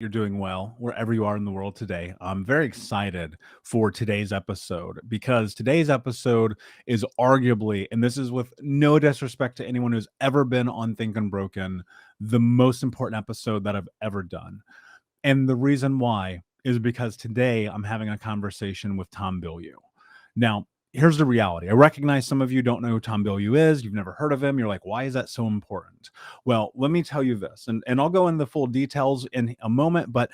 You're doing well wherever you are in the world today. I'm very excited for today's episode because today's episode is arguably, and this is with no disrespect to anyone who's ever been on Think Unbroken, the most important episode that I've ever done. And the reason why is because today I'm having a conversation with Tom Bilyeu. Now, here's the reality. I recognize some of you don't know who Tom Bilyeu is. You've never heard of him. You're like, why is that so important? Well, let me tell you this, and I'll go into the full details in a moment, but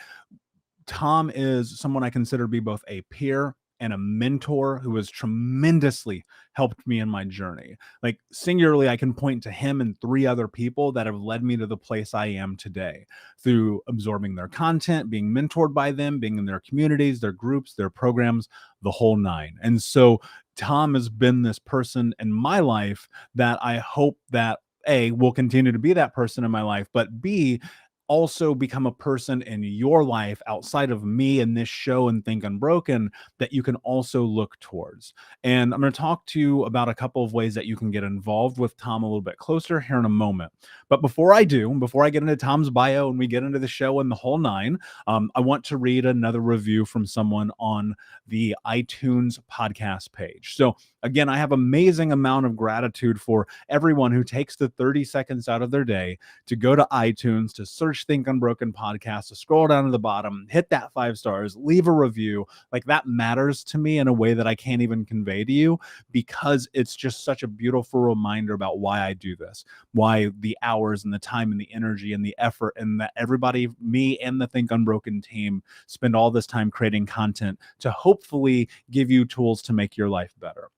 Tom is someone I consider to be both a peer and a mentor who has tremendously helped me in my journey. Like, singularly, I can point to him and three other people that have led me to the place I am today through absorbing their content, being mentored by them, being in their communities, their groups, their programs, the whole nine. And so Tom has been this person in my life that I hope that A, will continue to be that person in my life, but B, also become a person in your life outside of me and this show and Think Unbroken that you can also look towards. And I'm going to talk to you about a couple of ways that you can get involved with Tom a little bit closer here in a moment. But before I get into Tom's bio and we get into the show and the whole nine, I want to read another review from someone on the iTunes podcast page. So again, I have amazing amount of gratitude for everyone who takes the 30 seconds out of their day to go to iTunes, to search Think Unbroken Podcast, to scroll down to the bottom, hit that 5 stars, leave a review. Like, that matters to me in a way that I can't even convey to you, because it's just such a beautiful reminder about why I do this, why the hours and the time and the energy and the effort, and that everybody, me and the Think Unbroken team, spend all this time creating content to hopefully give you tools to make your life better.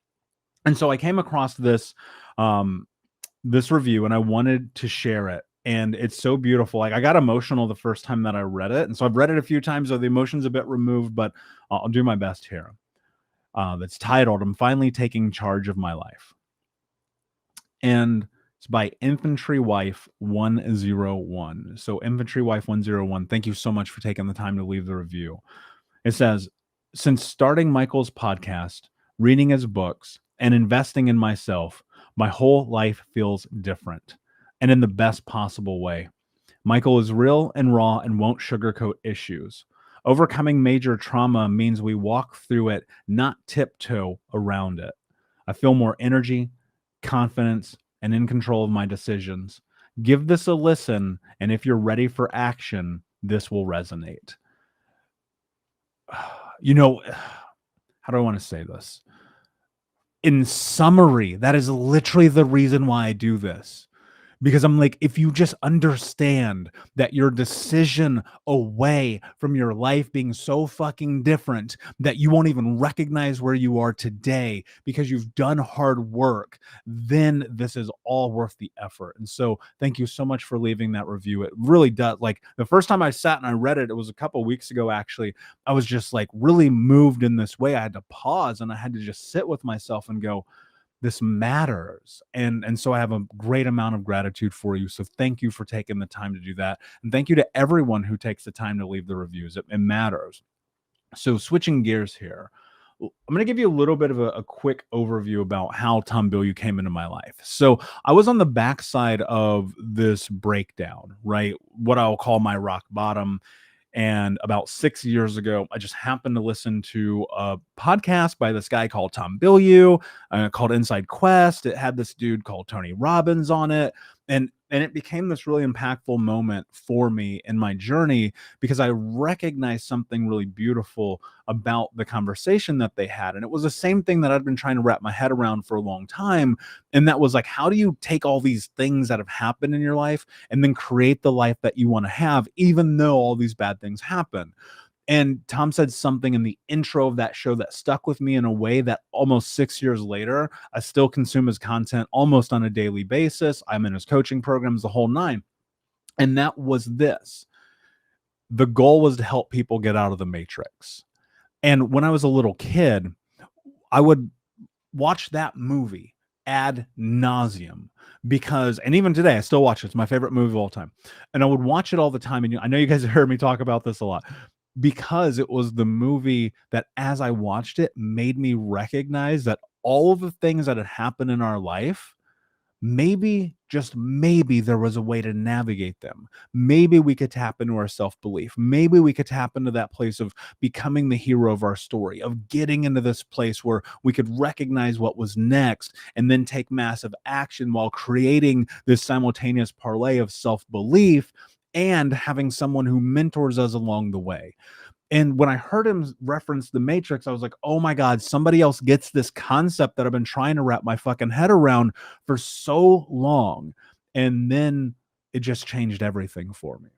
And so I came across this review and I wanted to share it. And it's so beautiful. Like, I got emotional the first time that I read it. And so I've read it a few times, so the emotion's a bit removed, but I'll do my best here. That's titled, "I'm Finally Taking Charge of My Life." And it's by Infantry Wife 101. So Infantry Wife 101, thank you so much for taking the time to leave the review. It says, "Since starting Michael's podcast, reading his books, and investing in myself, my whole life feels different, and in the best possible way. Michael is real and raw and won't sugarcoat issues. Overcoming major trauma means we walk through it, not tiptoe around it. I feel more energy, confidence, and in control of my decisions. Give this a listen, and if you're ready for action, this will resonate." You know, how do I want to say this? In summary, that is literally the reason why I do this. Because I'm like, if you just understand that your decision away from your life being so fucking different that you won't even recognize where you are today because you've done hard work, then this is all worth the effort. And so thank you so much for leaving that review. It really does. Like, the first time I sat and I read it, it was a couple of weeks ago, actually. I was just like really moved in this way. I had to pause and I had to just sit with myself and go, this matters. And so I have a great amount of gratitude for you. So thank you for taking the time to do that. And thank you to everyone who takes the time to leave the reviews. It matters. So switching gears here, I'm going to give you a little bit of a quick overview about how Tom Bilyeu came into my life. So I was on the backside of this breakdown, right? What I'll call my rock bottom. And about 6 years ago, I just happened to listen to a podcast by this guy called Tom Bilyeu, called Inside Quest. It had this dude called Tony Robbins on it. And it became this really impactful moment for me in my journey, because I recognized something really beautiful about the conversation that they had. And it was the same thing that I'd been trying to wrap my head around for a long time. And that was like, how do you take all these things that have happened in your life and then create the life that you want to have, even though all these bad things happen? And Tom said something in the intro of that show that stuck with me in a way that almost 6 years later, I still consume his content almost on a daily basis. I'm in his coaching programs, the whole nine. And that was this: the goal was to help people get out of the matrix. And when I was a little kid, I would watch that movie ad nauseum, because, and even today, I still watch it. It's my favorite movie of all time. And I would watch it all the time. And I know you guys have heard me talk about this a lot, because it was the movie that, as I watched it, made me recognize that all of the things that had happened in our life maybe, just maybe, there was a way to navigate them. Maybe we could tap into our self-belief. Maybe we could tap into that place of becoming the hero of our story, of getting into this place where we could recognize what was next and then take massive action while creating this simultaneous parlay of self-belief and having someone who mentors us along the way. And when I heard him reference the Matrix, I was like, oh my God, somebody else gets this concept that I've been trying to wrap my fucking head around for so long. And then it just changed everything for me.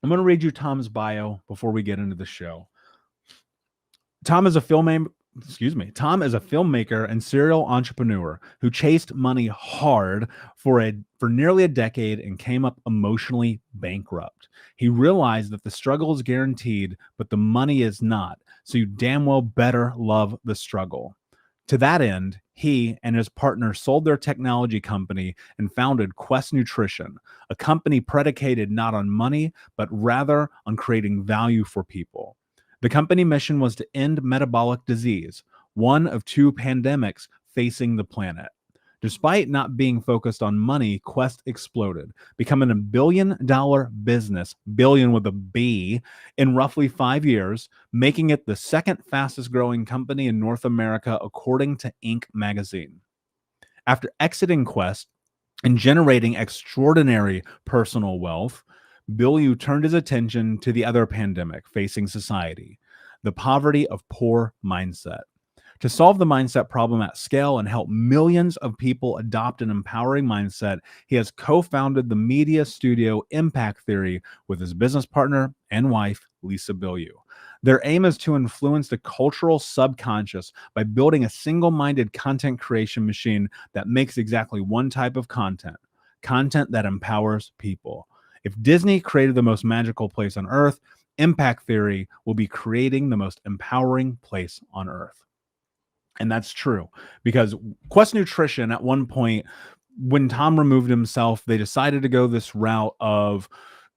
I'm going to read you Tom's bio before we get into the show. Tom is a filmmaker and serial entrepreneur who chased money hard for nearly a decade and came up emotionally bankrupt. He realized that the struggle is guaranteed, but the money is not. So you damn well better love the struggle. To that end, he and his partner sold their technology company and founded Quest Nutrition, a company predicated not on money, but rather on creating value for people. The company mission was to end metabolic disease, one of two pandemics facing the planet. Despite not being focused on money, Quest exploded, becoming a billion-dollar business, billion with a B, in roughly 5 years, making it the second fastest growing company in North America, according to Inc. magazine. After exiting Quest and generating extraordinary personal wealth, Bilyeu turned his attention to the other pandemic facing society, the poverty of poor mindset. To solve the mindset problem at scale and help millions of people adopt an empowering mindset, he has co-founded the media studio Impact Theory with his business partner and wife, Lisa Bilyeu. Their aim is to influence the cultural subconscious by building a single-minded content creation machine that makes exactly one type of content that empowers people. If Disney created the most magical place on earth, Impact Theory will be creating the most empowering place on earth. And that's true, because Quest Nutrition, at one point, when Tom removed himself, they decided to go this route of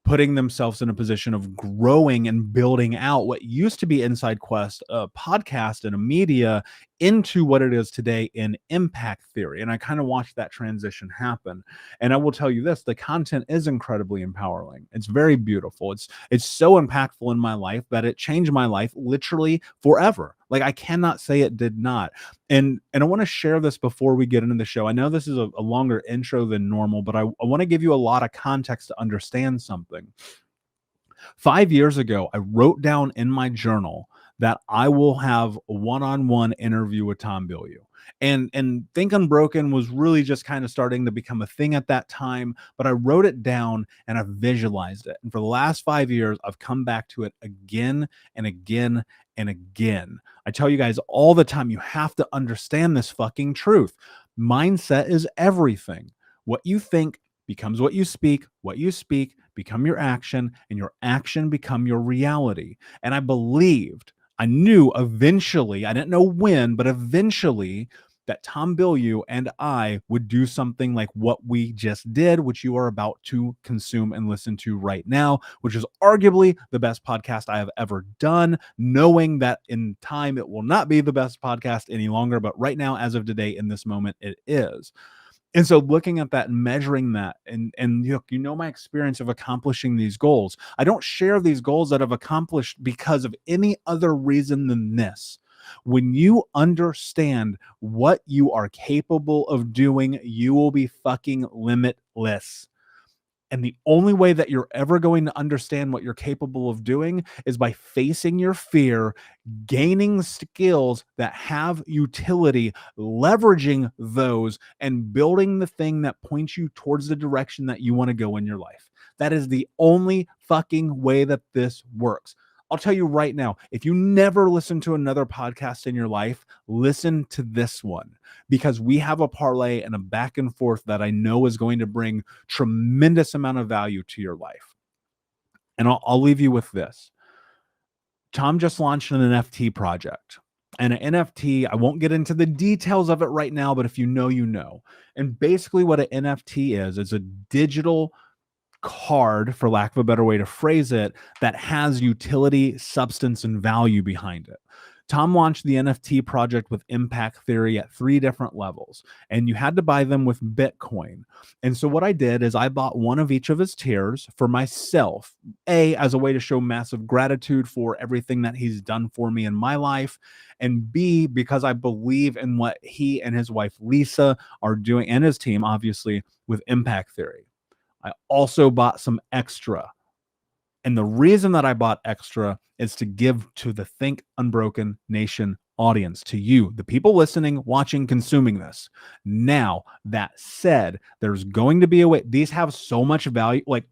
putting themselves in a position of growing and building out what used to be Inside Quest, a podcast and a media, into what it is today in Impact Theory. And I kind of watched that transition happen. And I will tell you this, the content is incredibly empowering. It's very beautiful. It's so impactful in my life that it changed my life literally forever. Like, I cannot say it did not. And I want to share this before we get into the show. I know this is a longer intro than normal, but I want to give you a lot of context to understand something. 5 years ago, I wrote down in my journal that I will have a one-on-one interview with Tom Bilyeu. And Think Unbroken was really just kind of starting to become a thing at that time, but I wrote it down and I visualized it. And for the last 5 years, I've come back to it again and again and again. I tell you guys all the time, you have to understand this fucking truth. Mindset is everything. What you think becomes what you speak become your action, and your action become your reality. And I knew eventually, I didn't know when, but eventually, that Tom Bilyeu and I would do something like what we just did, which you are about to consume and listen to right now, which is arguably the best podcast I have ever done, knowing that in time it will not be the best podcast any longer, but right now, as of today, in this moment, it is. And so looking at that and measuring that, and you know my experience of accomplishing these goals. I don't share these goals that I've accomplished because of any other reason than this. When you understand what you are capable of doing, you will be fucking limitless. And the only way that you're ever going to understand what you're capable of doing is by facing your fear, gaining skills that have utility, leveraging those, and building the thing that points you towards the direction that you want to go in your life. That is the only fucking way that this works. I'll tell you right now, if you never listen to another podcast in your life, listen to this one, because we have a parlay and a back and forth that I know is going to bring tremendous amount of value to your life. And I'll leave you with this. Tom just launched an NFT project. And an NFT, I won't get into the details of it right now, but if you know, you know. And basically what an NFT is a digital card, for lack of a better way to phrase it, that has utility, substance, and value behind it. Tom launched the NFT project with impact theory at 3 different levels, and you had to buy them with Bitcoin. And so what I did is I bought one of each of his tiers for myself, A, as a way to show massive gratitude for everything that he's done for me in my life, and B, because I believe in what he and his wife Lisa are doing, and his team, obviously, with impact theory. I also bought some extra. And the reason that I bought extra is to give to the Think Unbroken Nation audience, to you, the people listening, watching, consuming this. Now, that said, there's going to be a way. These have so much value. Like,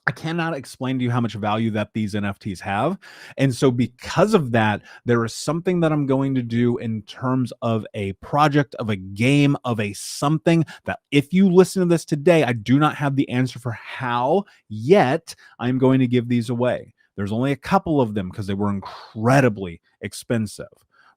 I cannot explain to you how much value that these NFTs have. And so because of that, there is something that I'm going to do in terms of a project, of a game, of a something that if you listen to this today, I do not have the answer for how yet. I'm going to give these away. There's only a couple of them because they were incredibly expensive.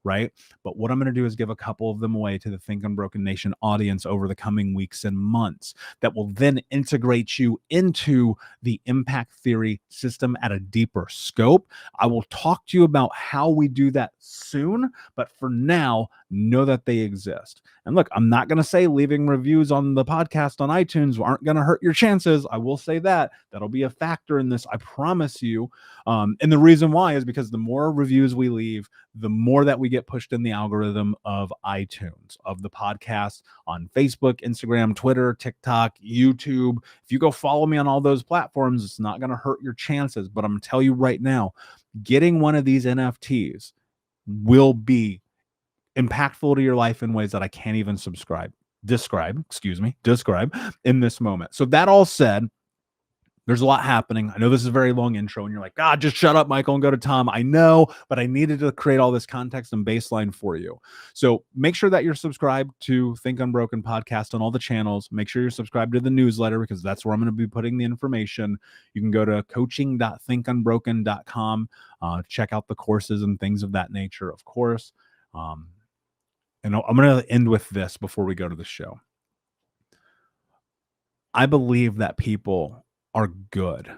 Right? But what I'm going to do is give a couple of them away to the Think Unbroken Nation audience over the coming weeks and months that will then integrate you into the impact theory system at a deeper scope. I will talk to you about how we do that soon, but for now, know that they exist. And look, I'm not going to say leaving reviews on the podcast on iTunes aren't going to hurt your chances. I will say that. That'll be a factor in this, I promise you. And the reason why is because the more reviews we leave, the more that we get pushed in the algorithm of iTunes, of the podcast on Facebook, Instagram, Twitter, TikTok, YouTube. If you go follow me on all those platforms, it's not going to hurt your chances. But I'm going to tell you right now, getting one of these NFTs will be impactful to your life in ways that I can't even describe in this moment. So that all said, there's a lot happening. I know this is a very long intro and you're like, God, just shut up, Michael, and go to Tom. I know, but I needed to create all this context and baseline for you. So make sure that you're subscribed to Think Unbroken Podcast on all the channels. Make sure you're subscribed to the newsletter because that's where I'm going to be putting the information. You can go to coaching.thinkunbroken.com, check out the courses and things of that nature, of course. And I'm going to end with this before we go to the show. I believe that people are good.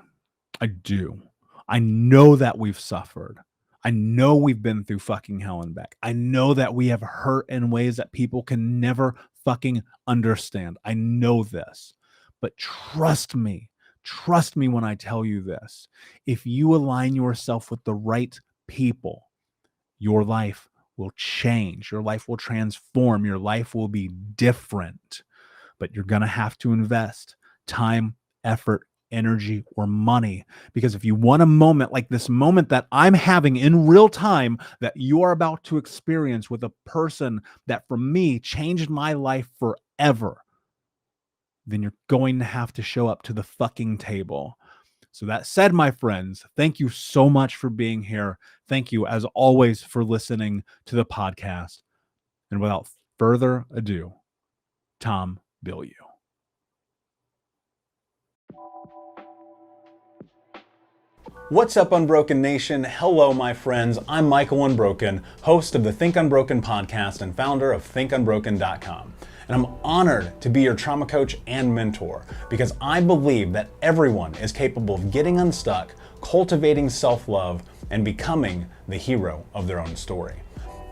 I do. I know that we've suffered. I know we've been through fucking hell and back. I know that we have hurt in ways that people can never fucking understand. I know this. But trust me when I tell you this. If you align yourself with the right people, your life will change. Your life will transform. Your life will be different. But you're going to have to invest time, effort, energy, or money. Because if you want a moment like this moment that I'm having in real time that you are about to experience with a person that for me changed my life forever, then you're going to have to show up to the fucking table. So that said, my friends, thank you so much for being here. Thank you, as always, for listening to the podcast. And without further ado, Tom Bilyeu. What's up, Unbroken Nation? Hello, my friends. I'm Michael Unbroken, host of the Think Unbroken Podcast and founder of ThinkUnbroken.com. And I'm honored to be your trauma coach and mentor because I believe that everyone is capable of getting unstuck, cultivating self-love, and becoming the hero of their own story.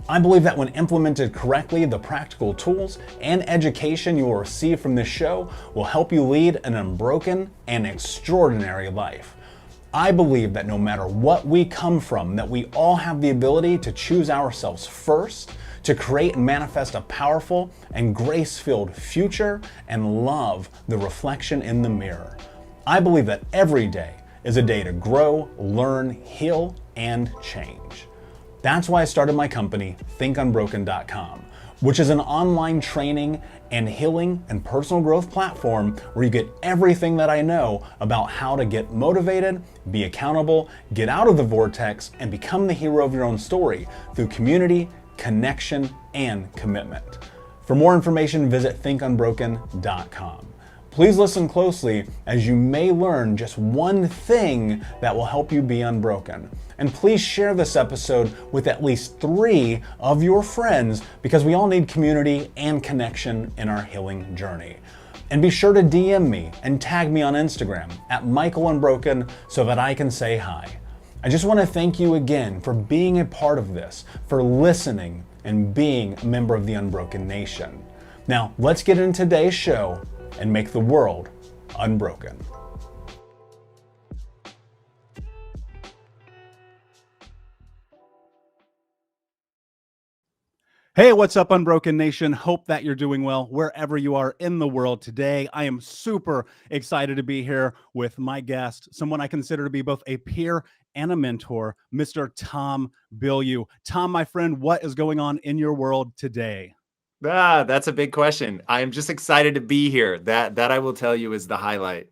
I believe that when implemented correctly, the practical tools and education you will receive from this show will help you lead an unbroken and extraordinary life. I believe that no matter what we come from, that we all have the ability to choose ourselves first, to create and manifest a powerful and grace-filled future and love the reflection in the mirror. I believe that every day is a day to grow, learn, heal, and change. That's why I started my company, ThinkUnbroken.com, which is an online training and healing and personal growth platform where you get everything that I know about how to get motivated, be accountable, get out of the vortex, and become the hero of your own story through community, connection, and commitment. For more information, visit thinkunbroken.com. Please listen closely as you may learn just one thing that will help you be unbroken. And please share this episode with at least 3 of your friends because we all need community and connection in our healing journey. And be sure to DM me and tag me on Instagram at Michael Unbroken so that I can say hi. I just want to thank you again for being a part of this, for listening and being a member of the Unbroken Nation. Now, let's get into today's show and make the world unbroken. Hey, what's up, Unbroken Nation? Hope that you're doing well wherever you are in the world today. I am super excited to be here with my guest, someone I consider to be both a peer and a mentor, Mr. Tom Bilyeu. Tom, my friend, what is going on in your world today? That's a big question. I am just excited to be here. That I will tell you is the highlight.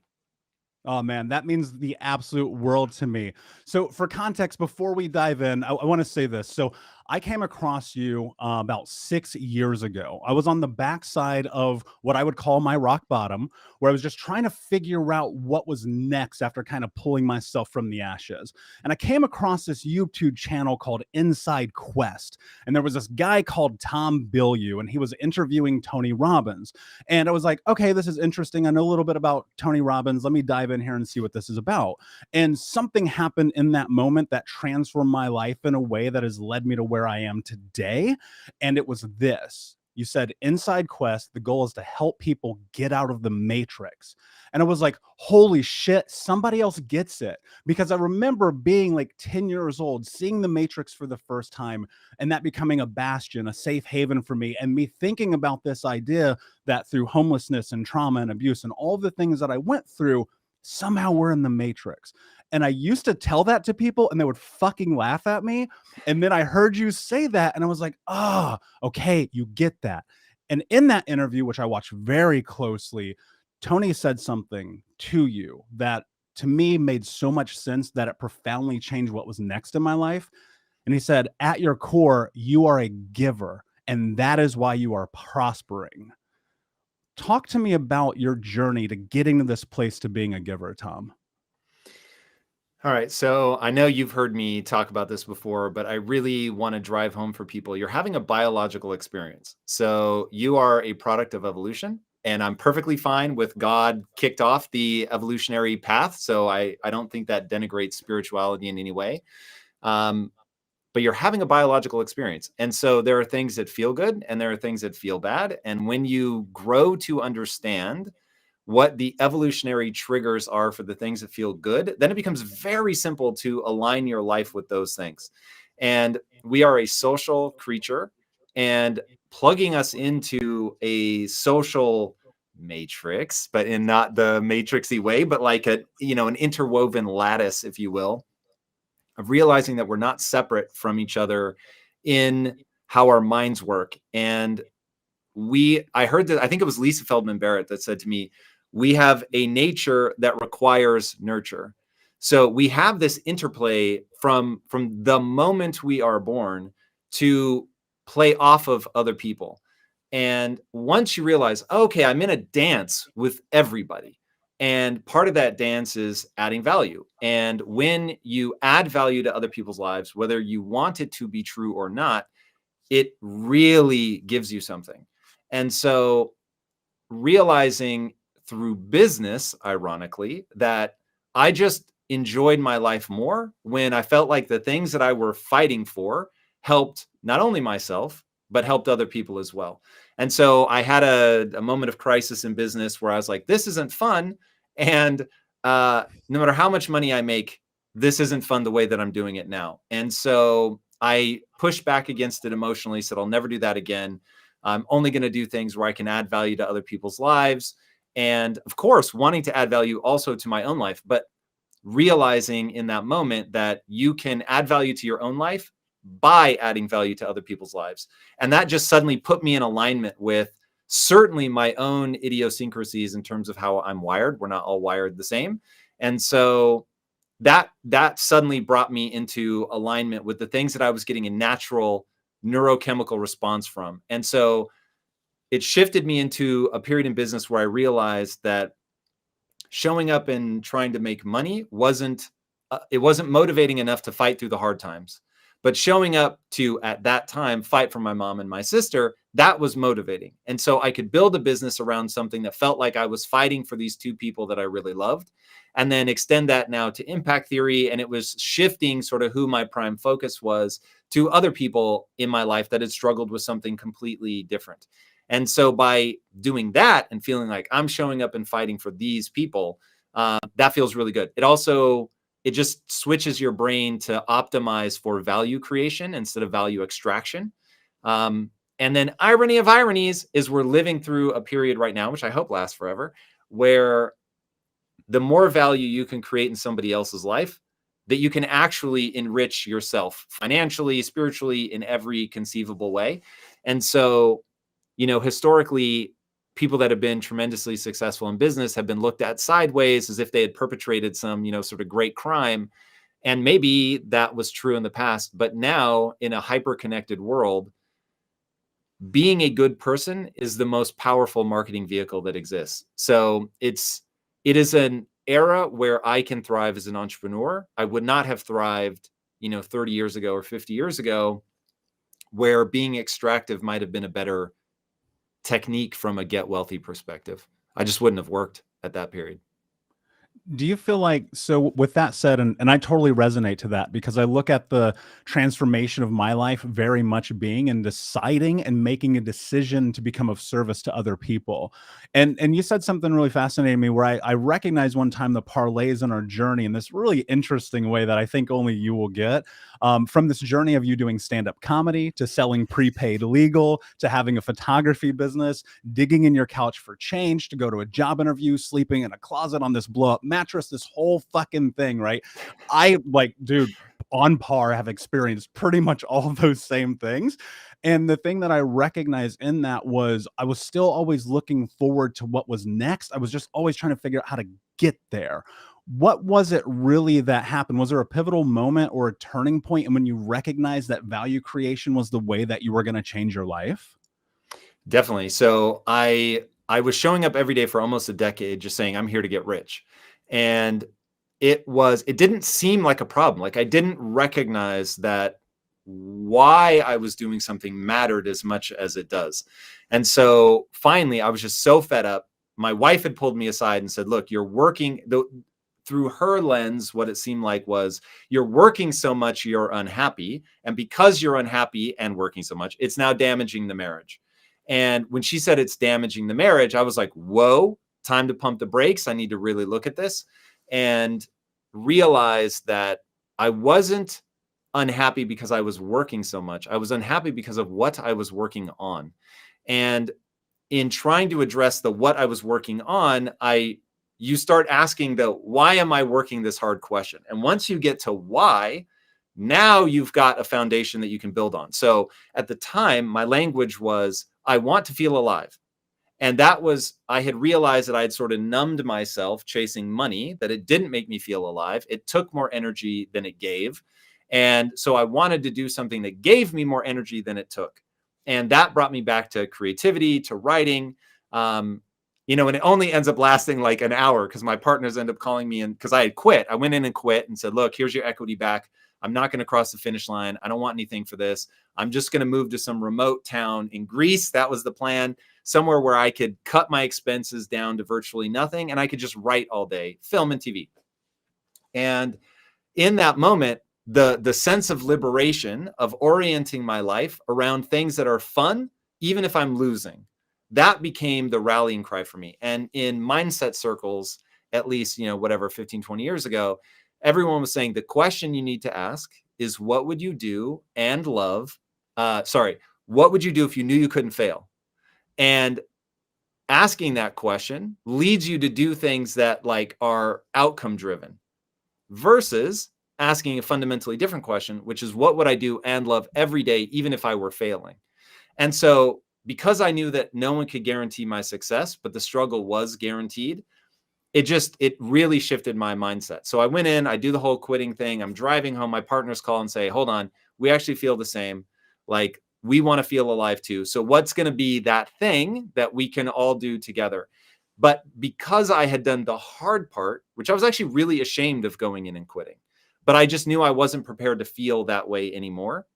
Oh man, that means the absolute world to me. So for context, before we dive in, I want to say this. So I came across you about 6 years ago. I was on the backside of what I would call my rock bottom, where I was just trying to figure out what was next after kind of pulling myself from the ashes. And I came across this YouTube channel called Inside Quest. And there was this guy called Tom Bilyeu, and he was interviewing Tony Robbins. And I was like, okay, this is interesting. I know a little bit about Tony Robbins. Let me dive in here and see what this is about. And something happened in that moment that transformed my life in a way that has led me to where I am today. And it was this. You said Inside Quest, the goal is to help people get out of the matrix. And I was like, holy shit, somebody else gets it. Because I remember being like 10 years old, seeing the matrix for the first time, and that becoming a bastion, a safe haven for me. And me thinking about this idea that through homelessness and trauma and abuse and all the things that I went through, somehow we're in the matrix. And I used to tell that to people and they would fucking laugh at me. And then I heard you say that and I was like, oh, okay, you get that. And in that interview, which I watched very closely, Tony said something to you that to me made so much sense that it profoundly changed what was next in my life. And he said, at your core, you are a giver, and that is why you are prospering. Talk to me about your journey to getting to this place to being a giver, Tom. All right. So I know you've heard me talk about this before, but I really want to drive home for people. You're having a biological experience. So you are a product of evolution, and I'm perfectly fine with God kicked off the evolutionary path. So I don't think that denigrates spirituality in any way. But you're having a biological experience. And so there are things that feel good and there are things that feel bad. And when you grow to understand what the evolutionary triggers are for the things that feel good, then it becomes very simple to align your life with those things. And we are a social creature, and plugging us into a social matrix, but in not the matrixy way, but like an interwoven lattice, if you will, of realizing that we're not separate from each other in how our minds work. And I heard that, I think it was Lisa Feldman Barrett that said to me, we have a nature that requires nurture. So we have this interplay from the moment we are born to play off of other people. And once you realize, okay, I'm in a dance with everybody, and part of that dance is adding value. And when you add value to other people's lives, whether you want it to be true or not, it really gives you something. And so realizing through business, ironically, that I just enjoyed my life more when I felt like the things that I were fighting for helped not only myself, but helped other people as well. And so I had a moment of crisis in business where I was like, this isn't fun. And no matter how much money I make, this isn't fun the way that I'm doing it now. And so I pushed back against it emotionally, said, I'll never do that again. I'm only going to do things where I can add value to other people's lives. And of course, wanting to add value also to my own life, but realizing in that moment that you can add value to your own life by adding value to other people's lives. And that just suddenly put me in alignment with certainly my own idiosyncrasies in terms of how I'm wired. We're not all wired the same. And so that suddenly brought me into alignment with the things that I was getting a natural neurochemical response from. And so it shifted me into a period in business where I realized that showing up and trying to make money wasn't motivating enough to fight through the hard times. But showing up to, at that time, fight for my mom and my sister, that was motivating. And so I could build a business around something that felt like I was fighting for these two people that I really loved. and then extend that now to impact theory. And it was shifting sort of who my prime focus was to other people in my life that had struggled with something completely different. And so by doing that and feeling like I'm showing up and fighting for these people, that feels really good. It just switches your brain to optimize for value creation instead of value extraction. And then irony of ironies is we're living through a period right now, which I hope lasts forever, where the more value you can create in somebody else's life, that you can actually enrich yourself financially, spiritually, in every conceivable way. And so, historically, people that have been tremendously successful in business have been looked at sideways as if they had perpetrated some, sort of great crime. And maybe that was true in the past, but now in a hyper-connected world, being a good person is the most powerful marketing vehicle that exists. So it is an era where I can thrive as an entrepreneur. I would not have thrived, 30 years ago or 50 years ago, where being extractive might have been a better technique from a get wealthy perspective. I just wouldn't have worked at that period. Do you feel like, so with that said, and I totally resonate to that, because I look at the transformation of my life very much being in deciding and making a decision to become of service to other people. And you said something really fascinating to me where I recognized one time the parlays in our journey in this really interesting way that I think only you will get, from this journey of you doing stand-up comedy to selling prepaid legal to having a photography business, digging in your couch for change to go to a job interview, sleeping in a closet on this blow-up mattress, this whole fucking thing, right? I dude, on par have experienced pretty much all of those same things. And the thing that I recognized in that was I was still always looking forward to what was next. I was just always trying to figure out how to get there. What was it really that happened? Was there a pivotal moment or a turning point? And when you recognized that value creation was the way that you were going to change your life? Definitely. So I was showing up every day for almost a decade, just saying, I'm here to get rich. And it didn't seem like a problem. Like I didn't recognize that why I was doing something mattered as much as it does. And so finally, I was just so fed up. My wife had pulled me aside and said, look, you're working through her lens. What it seemed like was you're working so much, you're unhappy. And because you're unhappy and working so much, it's now damaging the marriage. And when she said it's damaging the marriage, I was like, whoa, time to pump the brakes. I need to really look at this and realize that I wasn't unhappy because I was working so much. I was unhappy because of what I was working on. And in trying to address the what I was working on, you start asking the why am I working this hard question? And once you get to why, now you've got a foundation that you can build on. So at the time, my language was, I want to feel alive. And that was, I had realized that I had sort of numbed myself chasing money, that it didn't make me feel alive. It took more energy than it gave. And so I wanted to do something that gave me more energy than it took. And that brought me back to creativity, to writing, and it only ends up lasting like an hour because my partners end up calling me in because I had quit. I went in and quit and said, look, here's your equity back. I'm not going to cross the finish line. I don't want anything for this. I'm just going to move to some remote town in Greece. That was the plan. Somewhere where I could cut my expenses down to virtually nothing and I could just write all day, film and TV. And in that moment, the sense of liberation of orienting my life around things that are fun, even if I'm losing, that became the rallying cry for me. And in mindset circles, at least, 15, 20 years ago, everyone was saying the question you need to ask is what would you do and love? What would you do if you knew you couldn't fail? And asking that question leads you to do things that are outcome driven versus asking a fundamentally different question, which is what would I do and love every day, even if I were failing? And so because I knew that no one could guarantee my success, but the struggle was guaranteed, it really shifted my mindset. So I went in, I do the whole quitting thing. I'm driving home. My partners call and say, hold on, we actually feel the same. We want to feel alive too. So what's going to be that thing that we can all do together? But because I had done the hard part, which I was actually really ashamed of going in and quitting, but I just knew I wasn't prepared to feel that way anymore.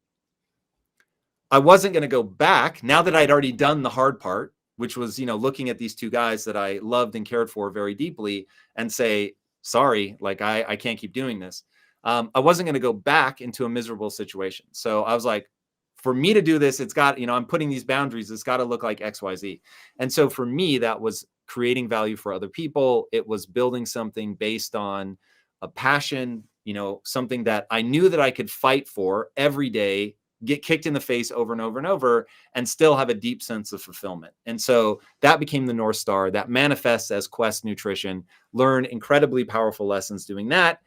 I wasn't going to go back now that I'd already done the hard part, which was, looking at these two guys that I loved and cared for very deeply and say, sorry, like I can't keep doing this. I wasn't going to go back into a miserable situation. So I was like, for me to do this, it's got, I'm putting these boundaries. It's got to look like X, Y, Z. And so for me, that was creating value for other people. It was building something based on a passion, something that I knew that I could fight for every day, get kicked in the face over and over and over, and still have a deep sense of fulfillment. And so that became the North Star that manifests as Quest Nutrition. Learn incredibly powerful lessons doing that.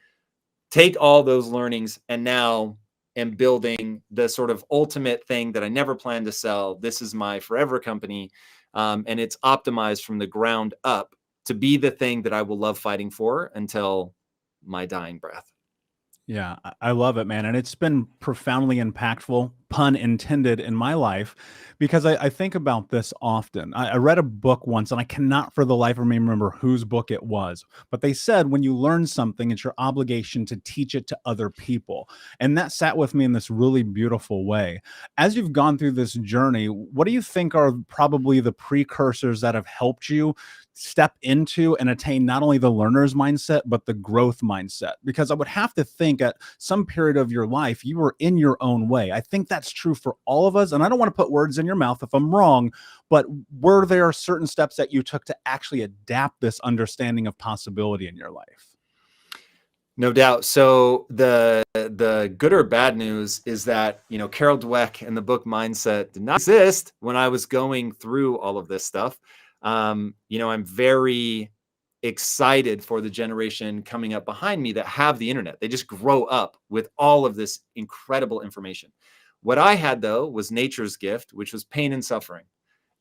Take all those learnings and now am building the sort of ultimate thing that I never planned to sell. This is my forever company. And it's optimized from the ground up to be the thing that I will love fighting for until my dying breath. Yeah, I love it, man. And it's been profoundly impactful, pun intended, in my life, because I think about this often. I read a book once, and I cannot for the life of me remember whose book it was, but they said when you learn something, it's your obligation to teach it to other people. And that sat with me in this really beautiful way. As you've gone through this journey, what do you think are probably the precursors that have helped you step into and attain not only the learner's mindset, but the growth mindset? Because I would have to think at some period of your life, you were in your own way. I think that's true for all of us. And I don't want to put words in your mouth if I'm wrong, but were there certain steps that you took to actually adapt this understanding of possibility in your life? No doubt. So the good or bad news is that, Carol Dweck and the book Mindset did not exist when I was going through all of this stuff. I'm very excited for the generation coming up behind me that have the internet. They just grow up with all of this incredible information. What I had, though, was nature's gift, which was pain and suffering.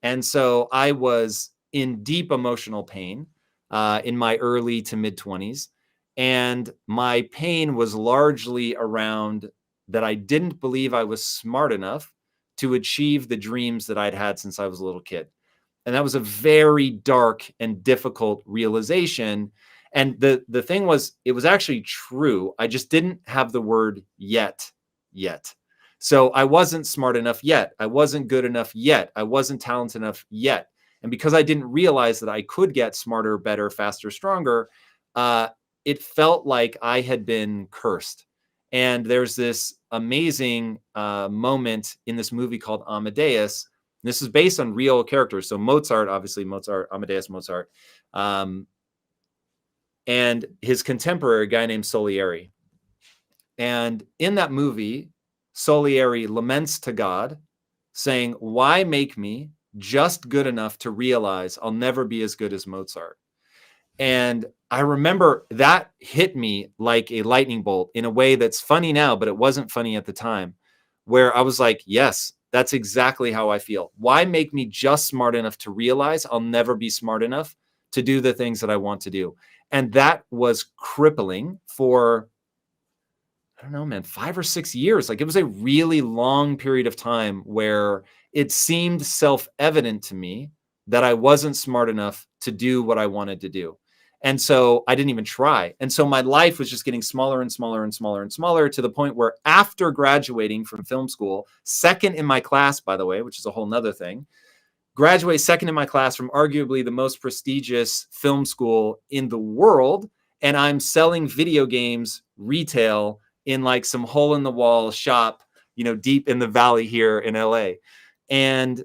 And so I was in deep emotional pain in my early to mid 20s. And my pain was largely around that I didn't believe I was smart enough to achieve the dreams that I'd had since I was a little kid. And that was a very dark and difficult realization. And the thing was, it was actually true. I just didn't have the word yet. So I wasn't smart enough yet. I wasn't good enough yet. I wasn't talented enough yet. And because I didn't realize that I could get smarter, better, faster, stronger, it felt like I had been cursed. And there's this amazing moment in this movie called Amadeus. This is based on real characters. So Mozart, Amadeus Mozart, and his contemporary, a guy named Salieri. And in that movie, Salieri laments to God, saying, "Why make me just good enough to realize I'll never be as good as Mozart?" And I remember that hit me like a lightning bolt in a way that's funny now, but it wasn't funny at the time, where I was like, yes, that's exactly how I feel. Why make me just smart enough to realize I'll never be smart enough to do the things that I want to do? And that was crippling for, I don't know, man, 5 or 6 years. Like, it was a really long period of time where it seemed self-evident to me that I wasn't smart enough to do what I wanted to do. And so I didn't even try. And so my life was just getting smaller and smaller and smaller and smaller, to the point where after graduating from film school, second in my class, by the way, which is a whole nother thing, graduate second in my class from arguably the most prestigious film school in the world. And I'm selling video games retail in like some hole in the wall shop, deep in the valley here in LA. And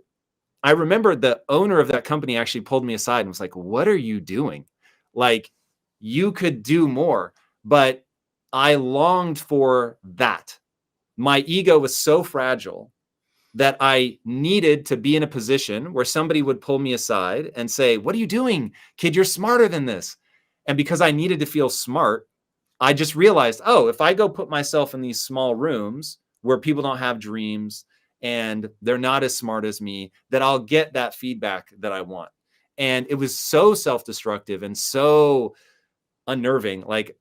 I remember the owner of that company actually pulled me aside and was like, "What are you doing? Like, you could do more." But I longed for that. My ego was so fragile that I needed to be in a position where somebody would pull me aside and say, "What are you doing, kid? You're smarter than this." And because I needed to feel smart, I just realized, oh, if I go put myself in these small rooms where people don't have dreams and they're not as smart as me, that I'll get that feedback that I want. And it was so self-destructive and so unnerving. Like,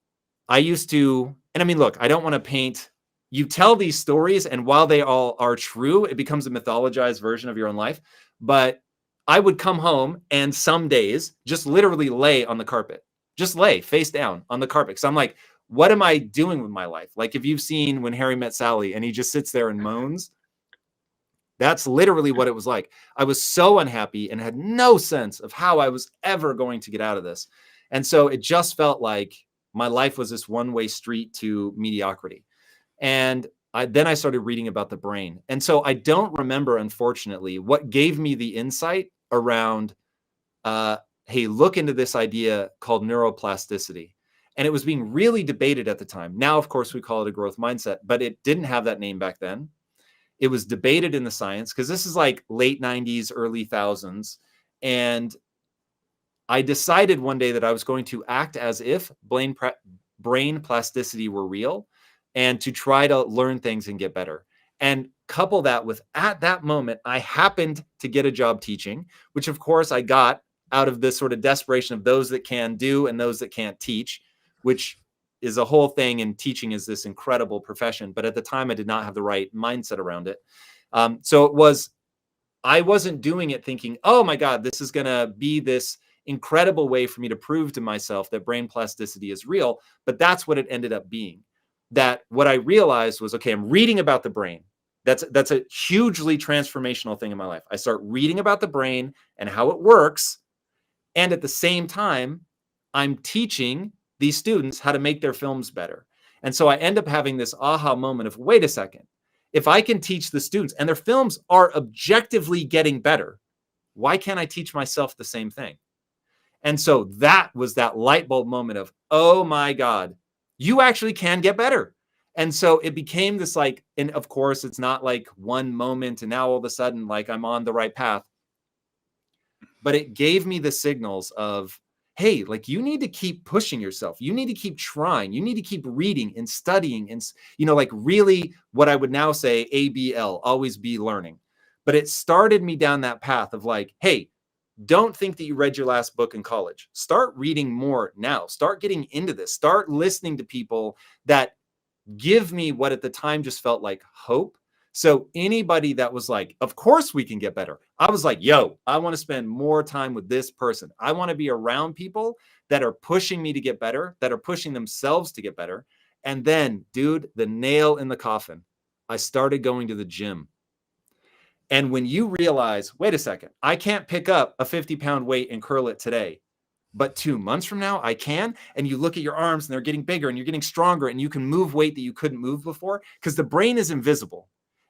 I used to, and I mean, look, I don't want to paint, you tell these stories, and while they all are true, it becomes a mythologized version of your own life. But I would come home and some days just literally lay on the carpet, just lay face down on the carpet. Because I'm like, what am I doing with my life? Like, if you've seen When Harry Met Sally and he just sits there and moans, that's literally what it was like. I was so unhappy and had no sense of how I was ever going to get out of this. And so it just felt like my life was this one-way street to mediocrity. And then I started reading about the brain. And so I don't remember, unfortunately, what gave me the insight around, hey, look into this idea called neuroplasticity. And it was being really debated at the time. Now, of course, we call it a growth mindset, but it didn't have that name back then. It was debated in the science because this is like late 90s, early thousands. And I decided one day that I was going to act as if brain plasticity were real and to try to learn things and get better. And couple that with, at that moment, I happened to get a job teaching, which of course I got out of this sort of desperation of those that can do and those that can't teach, which is a whole thing. And teaching is this incredible profession. But at the time, I did not have the right mindset around it. So it was, I wasn't doing it thinking, oh my God, this is going to be this incredible way for me to prove to myself that brain plasticity is real. But that's what it ended up being. That what I realized was, okay, I'm reading about the brain. That's a hugely transformational thing in my life. I start reading about the brain and how it works. And at the same time, I'm teaching these students how to make their films better. And so I end up having this aha moment of, wait a second, if I can teach the students and their films are objectively getting better, why can't I teach myself the same thing? And so that was that light bulb moment of, oh my God, you actually can get better. And so it became this like, and of course, it's not like one moment and now all of a sudden, like I'm on the right path. But it gave me the signals of, hey, like you need to keep pushing yourself. You need to keep trying. You need to keep reading and studying and, like really what I would now say ABL, always be learning. But it started me down that path of like, hey, don't think that you read your last book in college. Start reading more now. Start getting into this. Start listening to people that give me what at the time just felt like hope. So anybody that was like, of course we can get better. I was like, yo, I want to spend more time with this person. I want to be around people that are pushing me to get better, that are pushing themselves to get better. And then, dude, the nail in the coffin, I started going to the gym. And when you realize, wait a second, I can't pick up a 50-pound weight and curl it today, but 2 months from now I can. And you look at your arms and they're getting bigger and you're getting stronger and you can move weight that you couldn't move before because the brain is invisible.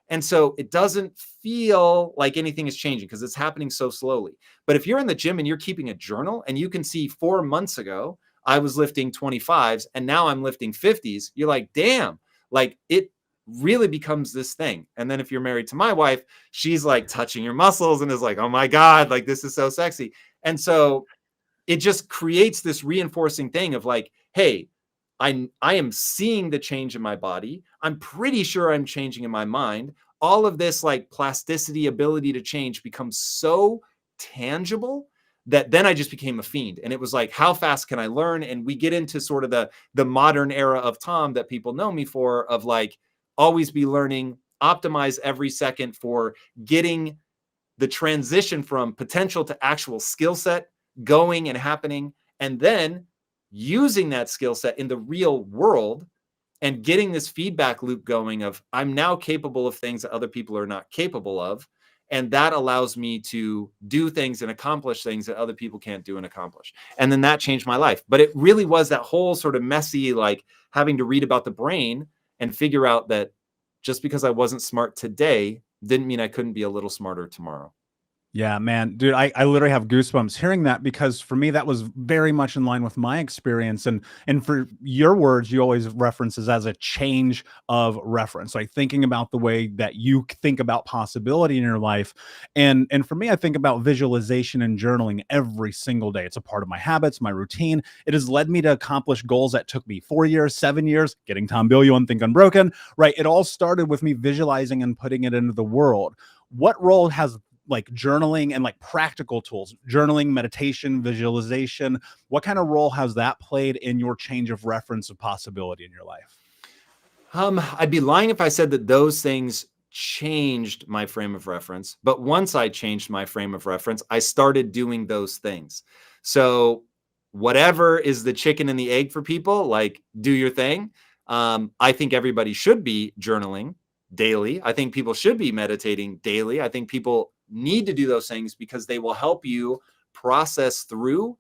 And so it doesn't feel like anything is changing because it's happening so slowly. But if you're in the gym and you're keeping a journal and you can see 4 months ago, I was lifting 25s and now I'm lifting 50s, you're like, damn, like it really becomes this thing. And then if you're married to my wife, she's like touching your muscles and is like, oh my God, like this is so sexy. And so it just creates this reinforcing thing of like, hey, I am seeing the change in my body. I'm pretty sure I'm changing in my mind. All of this like plasticity, ability to change becomes so tangible that then I just became a fiend. And it was like, how fast can I learn? And we get into sort of the modern era of Tom that people know me for, of like, always be learning, optimize every second for getting the transition from potential to actual skill set going and happening, and then using that skill set in the real world and getting this feedback loop going of I'm now capable of things that other people are not capable of. And that allows me to do things and accomplish things that other people can't do and accomplish. And then that changed my life. But it really was that whole sort of messy, like having to read about the brain and figure out that just because I wasn't smart today didn't mean I couldn't be a little smarter tomorrow. Yeah, man, dude, I literally have goosebumps hearing that because for me that was very much in line with my experience, and for your words, you always references as a change of reference, like thinking about the way that you think about possibility in your life, and for me, I think about visualization and journaling every single day. It's a part of my habits, my routine. It has led me to accomplish goals that took me 4 years, 7 years, getting Tom Bilyeu on Think Unbroken. Right, it all started with me visualizing and putting it into the world. What role has like journaling and like practical tools, journaling, meditation, visualization, what kind of role has that played in your change of reference of possibility in your life? I'd be lying if I said that those things changed my frame of reference. But once I changed my frame of reference, I started doing those things. So whatever is the chicken and the egg for people, like do your thing. I think everybody should be journaling daily. I think people should be meditating daily. I think people need to do those things because they will help you process through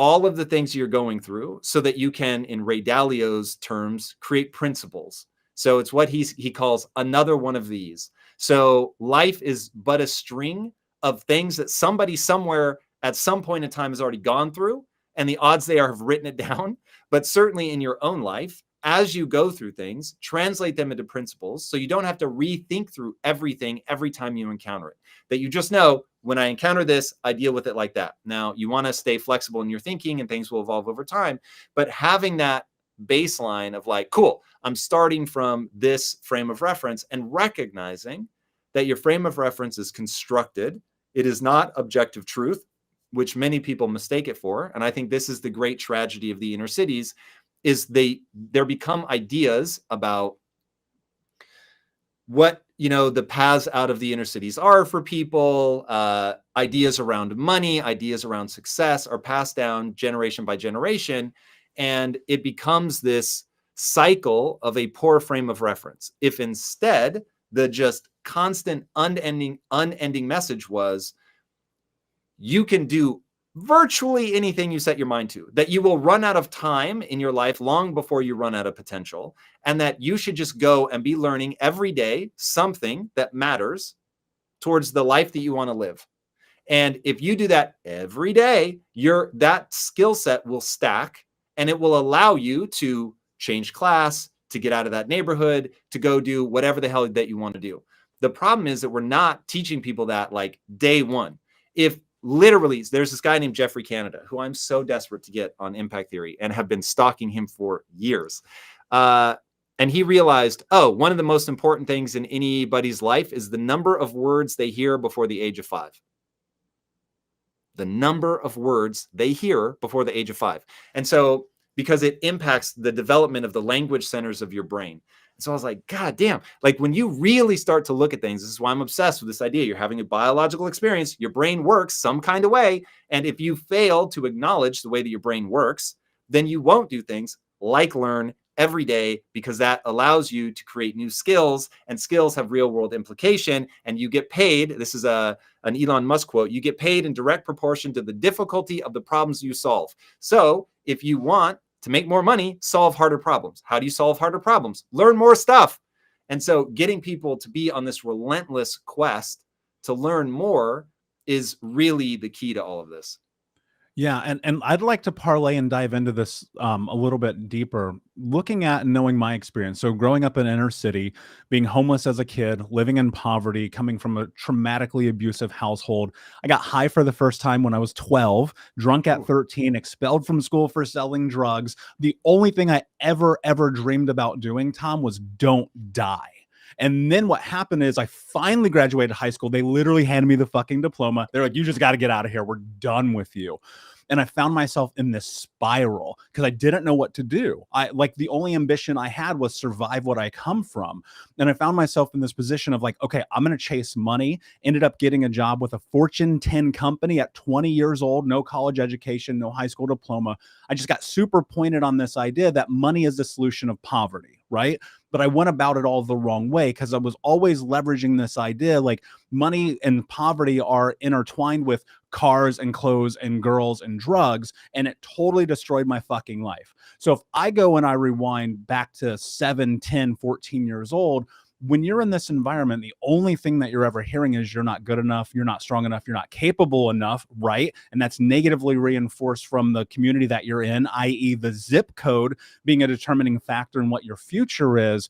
all of the things you're going through so that you can, in Ray Dalio's terms, create principles. So it's what he calls another one of these. So life is but a string of things that somebody somewhere at some point in time has already gone through, and the odds they are have written it down. But certainly in your own life, as you go through things, translate them into principles so you don't have to rethink through everything every time you encounter it. That you just know, when I encounter this, I deal with it like that. Now, you want to stay flexible in your thinking and things will evolve over time, but having that baseline of like, cool, I'm starting from this frame of reference, and recognizing that your frame of reference is constructed. It is not objective truth, which many people mistake it for. And I think this is the great tragedy of the inner cities, is there become ideas about what, the paths out of the inner cities are for people. Ideas around money, ideas around success are passed down generation by generation. And it becomes this cycle of a poor frame of reference. If instead the just constant, unending message was, you can do virtually anything you set your mind to, that you will run out of time in your life long before you run out of potential, and that you should just go and be learning every day something that matters towards the life that you want to live. And if you do that every day, that skill set will stack, and it will allow you to change class, to get out of that neighborhood, to go do whatever the hell that you want to do. The problem is that we're not teaching people that like day one. If literally, there's this guy named Jeffrey Canada, who I'm so desperate to get on impact theory and have been stalking him for years. And he realized, one of the most important things in anybody's life is the number of words they hear before the age of 5. The number of words they hear before the age of 5. And so, because it impacts the development of the language centers of your brain. So I was like, God damn, like when you really start to look at things, this is why I'm obsessed with this idea. You're having a biological experience. Your brain works some kind of way. And if you fail to acknowledge the way that your brain works, then you won't do things like learn every day, because that allows you to create new skills, and skills have real world implication, and you get paid. This is an Elon Musk quote. You get paid in direct proportion to the difficulty of the problems you solve. So if you want to make more money, solve harder problems. How do you solve harder problems? Learn more stuff. And so getting people to be on this relentless quest to learn more is really the key to all of this. Yeah, and I'd like to parlay and dive into this a little bit deeper, looking at and knowing my experience. So growing up in inner city, being homeless as a kid, living in poverty, coming from a traumatically abusive household. I got high for the first time when I was 12, drunk at 13, expelled from school for selling drugs. The only thing I ever dreamed about doing, Tom, was don't die. And then what happened is I finally graduated high school. They literally handed me the fucking diploma. They're like, you just got to get out of here. We're done with you. And I found myself in this spiral because I didn't know what to do. The only ambition I had was survive what I come from. And I found myself in this position of like, okay, I'm going to chase money. Ended up getting a job with a Fortune 10 company at 20 years old, no college education, no high school diploma. I just got super pointed on this idea that money is the solution of poverty, right? But I went about it all the wrong way because I was always leveraging this idea like money and poverty are intertwined with cars and clothes and girls and drugs, and it totally destroyed my fucking life. So if I go and I rewind back to 7, 10, 14 years old, when you're in this environment, the only thing that you're ever hearing is you're not good enough, you're not strong enough, you're not capable enough, right? And that's negatively reinforced from the community that you're in, i.e. the zip code being a determining factor in what your future is.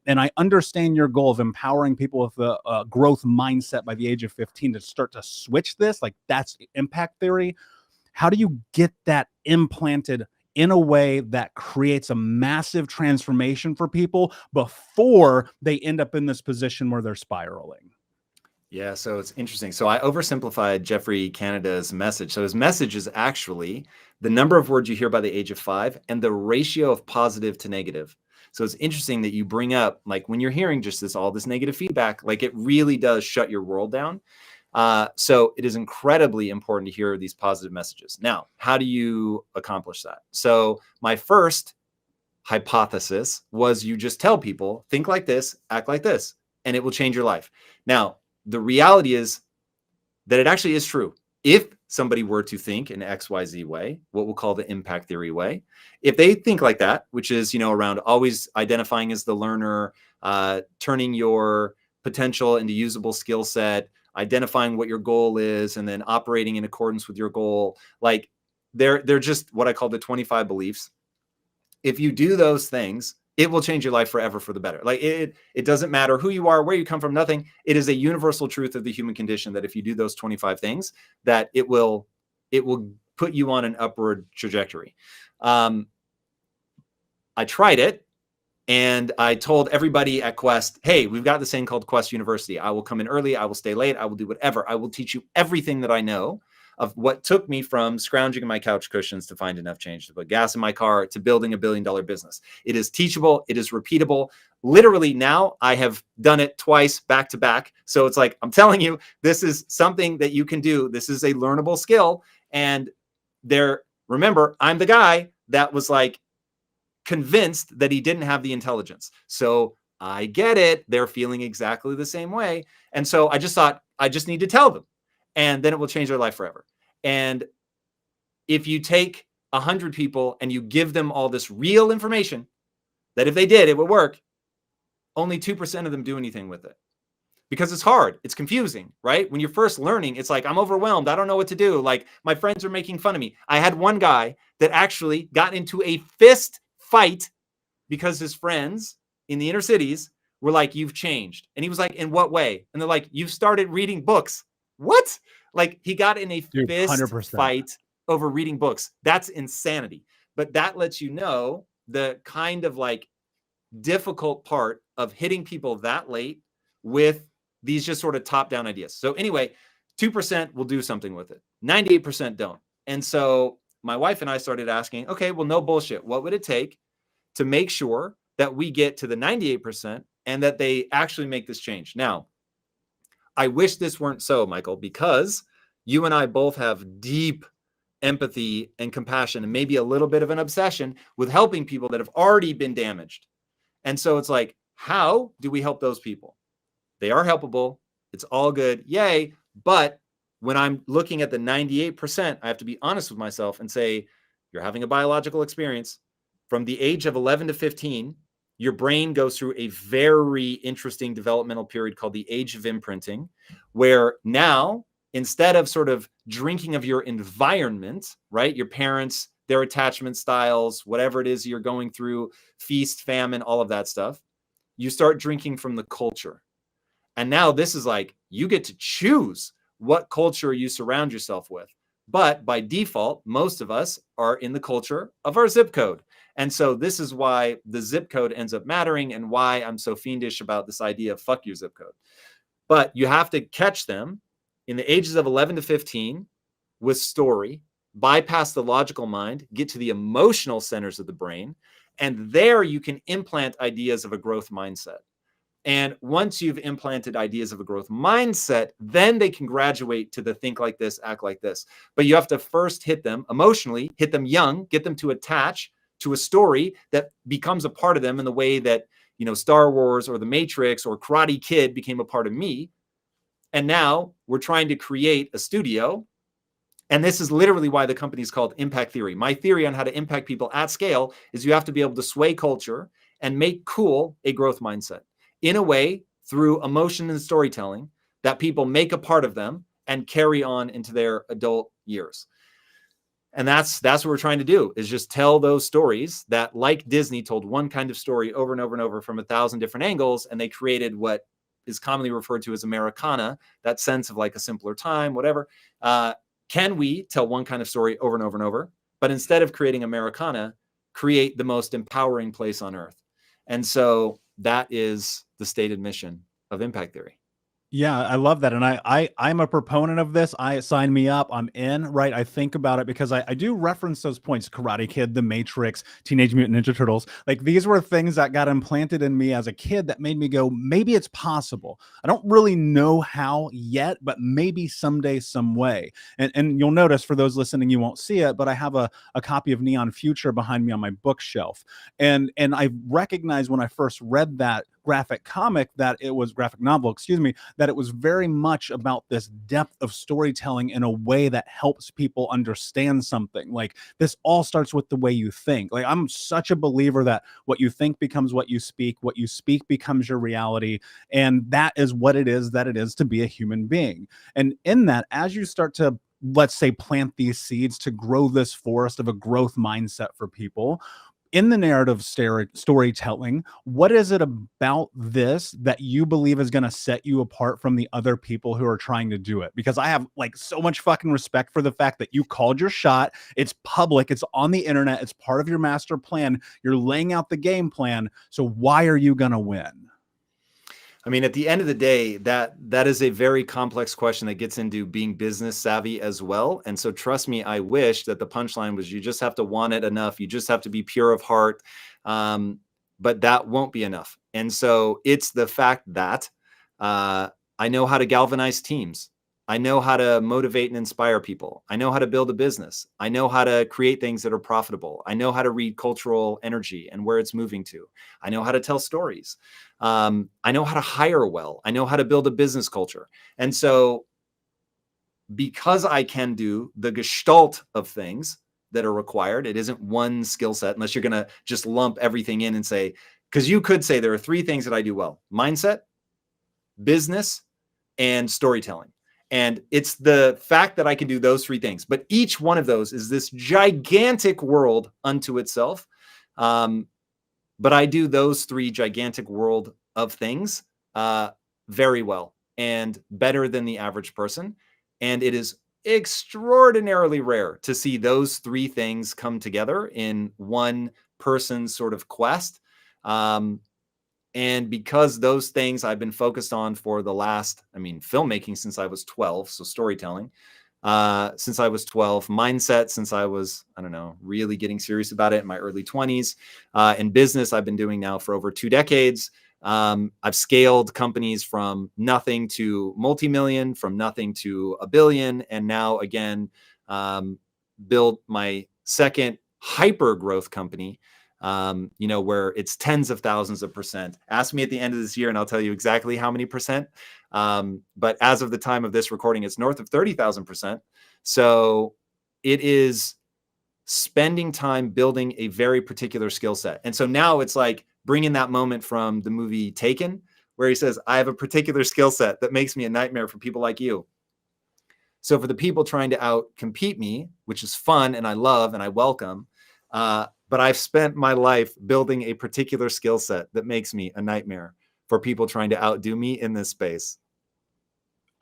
And I understand your goal of empowering people with a growth mindset by the age of 15 to start to switch this. That's impact theory. How do you get that implanted in a way that creates a massive transformation for people before they end up in this position where they're spiraling? Yeah, so it's interesting. So I oversimplified Jeffrey Canada's message. So his message is actually the number of words you hear by the age of 5 and the ratio of positive to negative. So it's interesting that you bring up, when you're hearing just all this negative feedback, it really does shut your world down. So it is incredibly important to hear these positive messages. Now, how do you accomplish that? So my first hypothesis was you just tell people, think like this, act like this, and it will change your life. Now, the reality is that it actually is true. If somebody were to think in XYZ way, what we'll call the impact theory way, if they think like that, which is, around always identifying as the learner, turning your potential into usable skill set, identifying what your goal is, and then operating in accordance with your goal, like they're just what I call the 25 beliefs. If you do those things, it will change your life forever for the better. Like it doesn't matter who you are, where you come from, nothing. It is a universal truth of the human condition that if you do those 25 things, that it will put you on an upward trajectory. I tried it and I told everybody at Quest, hey, we've got this thing called Quest University. I will come in early. I will stay late. I will do whatever. I will teach you everything that I know of what took me from scrounging in my couch cushions to find enough change to put gas in my car to building $1 billion business. It is teachable. It is repeatable. Literally now I have done it twice back to back. So it's like, I'm telling you, this is something that you can do. This is a learnable skill. And remember, I'm the guy that was like convinced that he didn't have the intelligence. So I get it. They're feeling exactly the same way. And so I just thought, I just need to tell them. And then it will change their life forever. And if you take 100 people and you give them all this real information, that if they did, it would work, only 2% of them do anything with it. Because it's hard. It's confusing, right? When you're first learning, it's like, I'm overwhelmed. I don't know what to do. Like, my friends are making fun of me. I had one guy that actually got into a fist fight because his friends in the inner cities were like, you've changed. And he was like, in what way? And they're like, you've started reading books. What? Like, he got in a fist 100%. fight over reading books. That's insanity. But that lets you know the kind of like difficult part of hitting people that late with these just sort of top-down ideas. So anyway, 2% will do something with it. 98% don't. And so my wife and I started asking, okay, well, no bullshit. What would it take to make sure that we get to the 98% and that they actually make this change? Now, I wish this weren't so, Michael, because you and I both have deep empathy and compassion and maybe a little bit of an obsession with helping people that have already been damaged. And so it's like, how do we help those people? They are helpable. It's all good. Yay. But when I'm looking at the 98%, I have to be honest with myself and say, you're having a biological experience. From the age of 11 to 15, your brain goes through a very interesting developmental period called the age of imprinting, where now, instead of sort of drinking of your environment, right, your parents, their attachment styles, whatever it is you're going through, feast, famine, all of that stuff, you start drinking from the culture. And now this is like, you get to choose what culture you surround yourself with. But by default, most of us are in the culture of our zip code. And so this is why the zip code ends up mattering and why I'm so fiendish about this idea of fuck your zip code. But you have to catch them in the ages of 11 to 15 with story, bypass the logical mind, get to the emotional centers of the brain. And there you can implant ideas of a growth mindset. And once you've implanted ideas of a growth mindset, then they can graduate to the think like this, act like this. But you have to first hit them emotionally, hit them young, get them to attach to a story that becomes a part of them in the way that, Star Wars or The Matrix or Karate Kid became a part of me. And now we're trying to create a studio. And this is literally why the company is called Impact Theory. My theory on how to impact people at scale is you have to be able to sway culture and make cool a growth mindset in a way through emotion and storytelling that people make a part of them and carry on into their adult years. And that's what we're trying to do, is just tell those stories that, like Disney told one kind of story over and over and over from 1,000 different angles, and they created what is commonly referred to as Americana, that sense of like a simpler time, whatever. Can we tell one kind of story over and over and over, but instead of creating Americana, create the most empowering place on earth? And so that is the stated mission of Impact Theory. Yeah, I love that. And I'm a proponent of this. Sign me up. I'm in, right? I think about it because I do reference those points: Karate Kid, The Matrix, Teenage Mutant Ninja Turtles. Like, these were things that got implanted in me as a kid that made me go, maybe it's possible. I don't really know how yet, but maybe someday, some way. And you'll notice, for those listening, you won't see it, but I have a copy of Neon Future behind me on my bookshelf. And I recognized when I first read that graphic novel, excuse me, that it was very much about this depth of storytelling in a way that helps people understand something. Like, this all starts with the way you think. Like, I'm such a believer that what you think becomes what you speak becomes your reality. And that is what it is to be a human being. And in that, as you start to, let's say, plant these seeds to grow this forest of a growth mindset for people, in the narrative storytelling, what is it about this that you believe is going to set you apart from the other people who are trying to do it? Because I have like so much fucking respect for the fact that you called your shot. It's public. It's on the internet. It's part of your master plan. You're laying out the game plan. So why are you going to win? I mean, at the end of the day, that is a very complex question that gets into being business savvy as well. And so trust me, I wish that the punchline was you just have to want it enough. You just have to be pure of heart. But that won't be enough. And so it's the fact that I know how to galvanize teams. I know how to motivate and inspire people. I know how to build a business. I know how to create things that are profitable. I know how to read cultural energy and where it's moving to. I know how to tell stories. I know how to hire well. I know how to build a business culture. And so because I can do the gestalt of things that are required, it isn't one skill set, unless you're going to just lump everything in and say, because you could say there are three things that I do well: mindset, business, and storytelling. And it's the fact that I can do those three things. But each one of those is this gigantic world unto itself. But I do those three gigantic world of things very well and better than the average person. And it is extraordinarily rare to see those three things come together in one person's sort of quest. And because those things I've been focused on for the last, filmmaking since I was 12, so storytelling, since I was 12, mindset since I was, really getting serious about it in my early 20s, and business I've been doing now for over 2 decades. I've scaled companies from nothing to multi-million, from nothing to $1 billion, and now again, build my second hyper growth company, where it's tens of thousands of percent. Ask me at the end of this year and I'll tell you exactly how many percent. But as of the time of this recording, it's north of 30,000%. So it is spending time building a very particular skill set. And so now it's like bringing that moment from the movie Taken, where he says, I have a particular skill set that makes me a nightmare for people like you. So for the people trying to out-compete me, which is fun and I love and I welcome, but I've spent my life building a particular skill set that makes me a nightmare for people trying to outdo me in this space.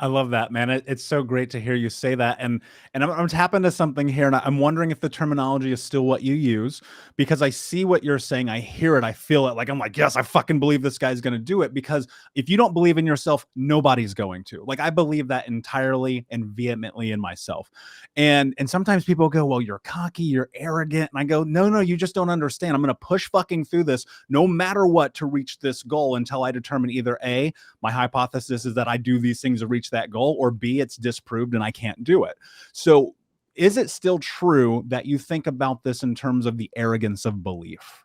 I love that, man. It's so great to hear you say that. And I'm tapping to something here, and I'm wondering if the terminology is still what you use, because I see what you're saying. I hear it. I feel it. Like, I'm like, yes, I fucking believe this guy's going to do it, because if you don't believe in yourself, nobody's going to. Like, I believe that entirely and vehemently in myself. And sometimes people go, well, you're cocky, you're arrogant. And I go, no, you just don't understand. I'm going to push fucking through this no matter what to reach this goal until I determine either A, my hypothesis is that I do these things to reach that goal, or B, it's disproved and I can't do it. So is it still true that you think about this in terms of the arrogance of belief?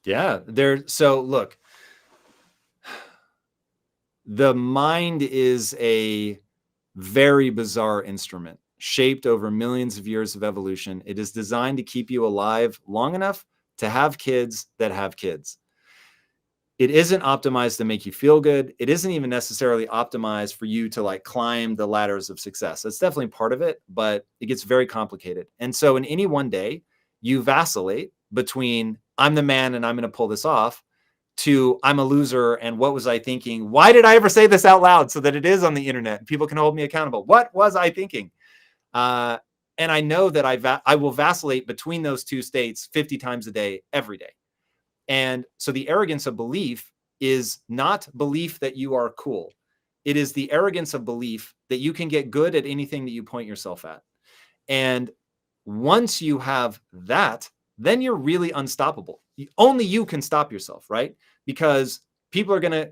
Yeah. So look, the mind is a very bizarre instrument shaped over millions of years of evolution. It is designed to keep you alive long enough to have kids that have kids. It isn't optimized to make you feel good. It isn't even necessarily optimized for you to like climb the ladders of success. That's definitely part of it, but it gets very complicated. And so in any one day, you vacillate between I'm the man and I'm going to pull this off, to I'm a loser and what was I thinking? Why did I ever say this out loud so that it is on the internet and people can hold me accountable? What was I thinking? And I know that I will vacillate between those two states 50 times a day, every day. And so the arrogance of belief is not belief that you are cool. It is the arrogance of belief that you can get good at anything that you point yourself at. And once you have that, then you're really unstoppable. Only you can stop yourself, right? Because people are going to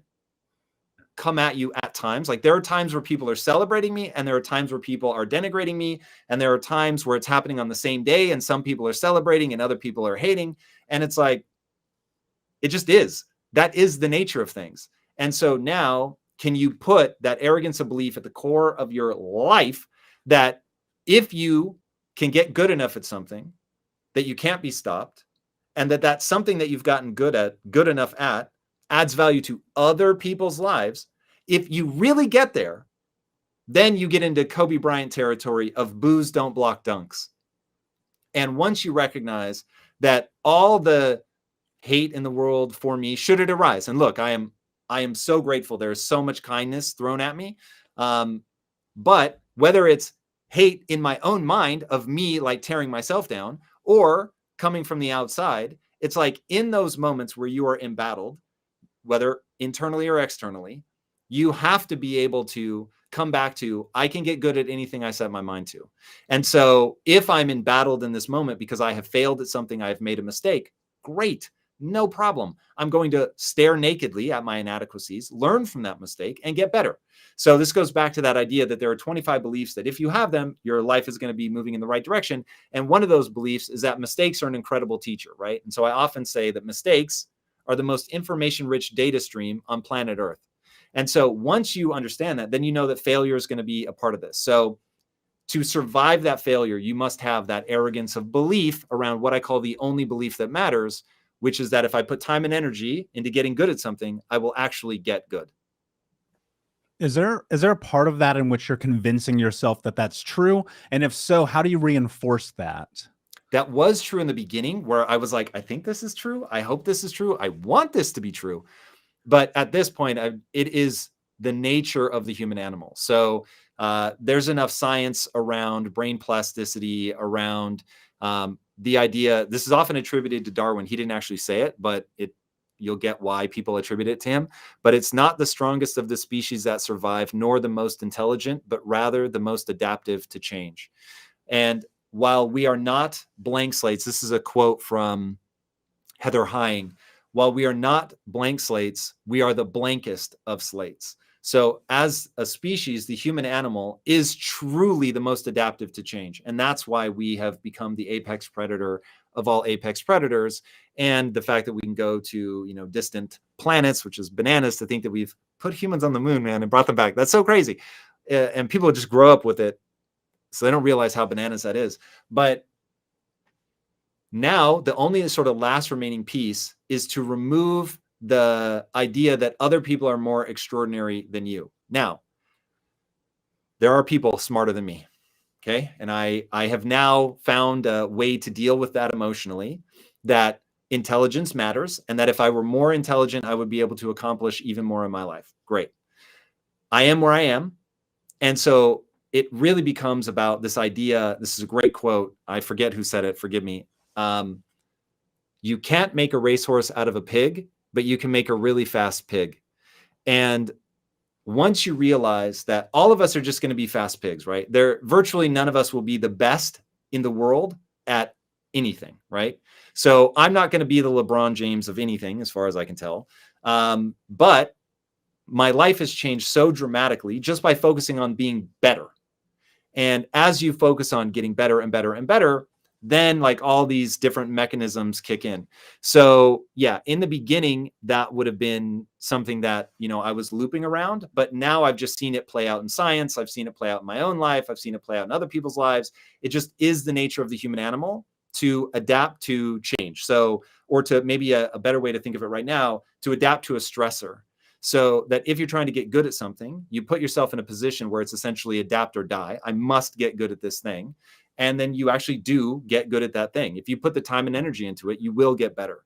come at you at times. Like there are times where people are celebrating me and there are times where people are denigrating me. And there are times where it's happening on the same day and some people are celebrating and other people are hating. And it's like, it just is. That is the nature of things. And so now, can you put that arrogance of belief at the core of your life, that if you can get good enough at something, that you can't be stopped, and that that's something that you've gotten good enough at, adds value to other people's lives. If you really get there, then you get into Kobe Bryant territory of boos don't block dunks. And once you recognize that all the hate in the world for me, should it arise, and look, I am so grateful. There's so much kindness thrown at me. But whether it's hate in my own mind of me like tearing myself down, or coming from the outside, it's like in those moments where you are embattled, whether internally or externally, you have to be able to come back to, I can get good at anything I set my mind to. And so if I'm embattled in this moment because I have failed at something, I've made a mistake, great, no problem. I'm going to stare nakedly at my inadequacies, learn from that mistake, and get better. So this goes back to that idea that there are 25 beliefs that if you have them, your life is going to be moving in the right direction. And one of those beliefs is that mistakes are an incredible teacher, right? And so I often say that mistakes are the most information-rich data stream on planet Earth. And so once you understand that, then you know that failure is going to be a part of this. So to survive that failure, you must have that arrogance of belief around what I call the only belief that matters, which is that if I put time and energy into getting good at something, I will actually get good. Is there a part of that in which you're convincing yourself that that's true? And if so, how do you reinforce that? That was true in the beginning, where I was like, I think this is true. I hope this is true. I want this to be true. But at this point, it is the nature of the human animal. So there's enough science around brain plasticity, around the idea. This is often attributed to Darwin. He didn't actually say it, but you'll get why people attribute it to him. But it's not the strongest of the species that survive, nor the most intelligent, but rather the most adaptive to change. And while we are not blank slates, this is a quote from Heather Heying. While we are not blank slates, we are the blankest of slates. So as a species, the human animal is truly the most adaptive to change. And that's why we have become the apex predator of all apex predators. And the fact that we can go to, distant planets, which is bananas to think that we've put humans on the moon, man, and brought them back. That's so crazy. And people just grow up with it, so they don't realize how bananas that is. But now the only sort of last remaining piece is to remove the idea that other people are more extraordinary than you. Now, there are people smarter than me, okay? And I have now found a way to deal with that emotionally, that intelligence matters, and that if I were more intelligent, I would be able to accomplish even more in my life. Great. I am where I am. And so it really becomes about this idea. This is a great quote. I forget who said it. Forgive me. You can't make a racehorse out of a pig, but you can make a really fast pig. And once you realize that all of us are just going to be fast pigs, right? Virtually none of us will be the best in the world at anything, right? So I'm not going to be the LeBron James of anything, as far as I can tell. But my life has changed so dramatically just by focusing on being better. And as you focus on getting better and better and better, then like all these different mechanisms kick in. So yeah, in the beginning, that would have been something that, I was looping around, but now I've just seen it play out in science. I've seen it play out in my own life. I've seen it play out in other people's lives. It just is the nature of the human animal to adapt to change. So, or to maybe a better way to think of it right now, to adapt to a stressor. So that if you're trying to get good at something, you put yourself in a position where it's essentially adapt or die. I must get good at this thing. And then you actually do get good at that thing. If you put the time and energy into it, you will get better.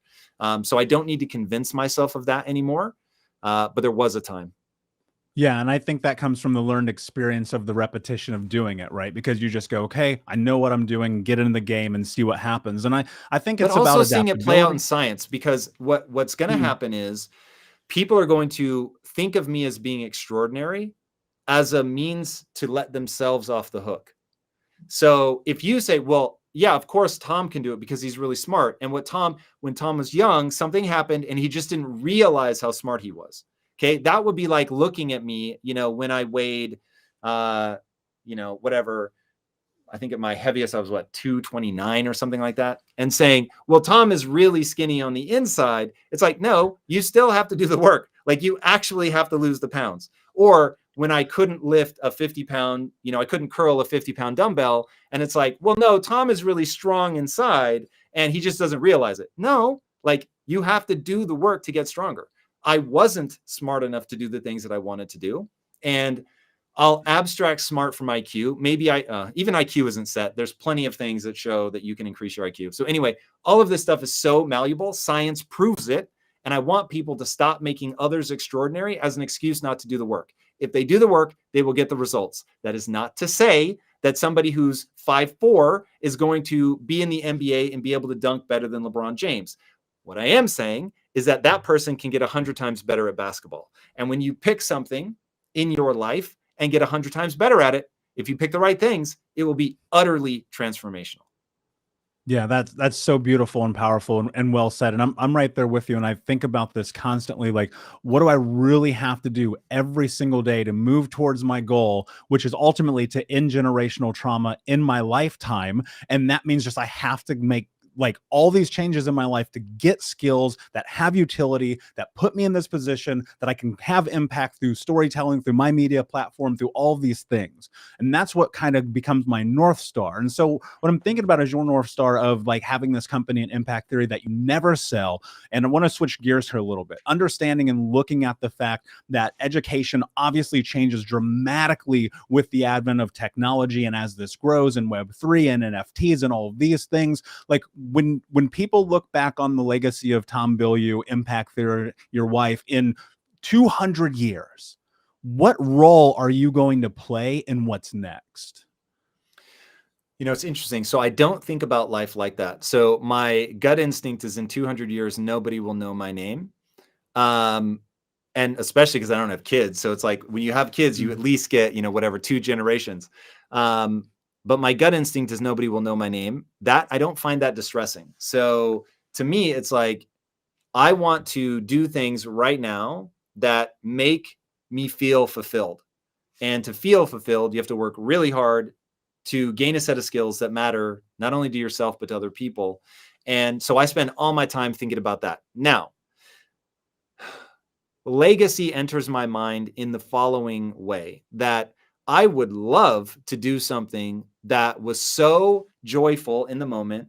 So I don't need to convince myself of that anymore. But there was a time. Yeah. And I think that comes from the learned experience of the repetition of doing it, right? Because you just go, okay, I know what I'm doing, get in the game and see what happens. And I think it's but also about seeing it play out in science, because what's going to happen is people are going to think of me as being extraordinary as a means to let themselves off the hook. So if you say, well, yeah, of course, Tom can do it because he's really smart. And when Tom was young, something happened and he just didn't realize how smart he was. Okay. That would be like looking at me, when I weighed, whatever, I think at my heaviest, I was 229 or something like that. And saying, well, Tom is really skinny on the inside. It's like, no, you still have to do the work. Like you actually have to lose the pounds. Or when I couldn't lift a 50-pound, I couldn't curl a 50-pound dumbbell. And it's like, well, no, Tom is really strong inside and he just doesn't realize it. No, like you have to do the work to get stronger. I wasn't smart enough to do the things that I wanted to do. And I'll abstract smart from IQ. Maybe even IQ isn't set. There's plenty of things that show that you can increase your IQ. So anyway, all of this stuff is so malleable. Science proves it. And I want people to stop making others extraordinary as an excuse not to do the work. If they do the work, they will get the results. That is not to say that somebody who's 5'4" is going to be in the NBA and be able to dunk better than LeBron James. What I am saying is that that person can get 100 times better at basketball. And when you pick something in your life and get 100 times better at it, if you pick the right things, it will be utterly transformational. Yeah, that's so beautiful and powerful and well said. And I'm right there with you. And I think about this constantly, like, what do I really have to do every single day to move towards my goal, which is ultimately to end generational trauma in my lifetime. And that means just I have to make like all these changes in my life to get skills that have utility, that put me in this position, that I can have impact through storytelling, through my media platform, through all these things. And that's what kind of becomes my North Star. And so what I'm thinking about is your North Star of like having this company and impact theory that you never sell. And I want to switch gears here a little bit, understanding and looking at the fact that education obviously changes dramatically with the advent of technology. And as this grows in Web3 and NFTs and all of these things, like when people look back on the legacy of Tom Bilyeu, impact theory, your wife, in 200 years, what role are you going to play in what's next? It's interesting. So I don't think about life like that. So my gut instinct is in 200 years, nobody will know my name. And especially because I don't have kids. So it's like when you have kids, you at least get, 2 generations. But my gut instinct is nobody will know my name. That I don't find that distressing. So to me, it's like, I want to do things right now that make me feel fulfilled. And to feel fulfilled, you have to work really hard to gain a set of skills that matter not only to yourself, but to other people. And so I spend all my time thinking about that. Now, legacy enters my mind in the following way, that I would love to do something that was so joyful in the moment,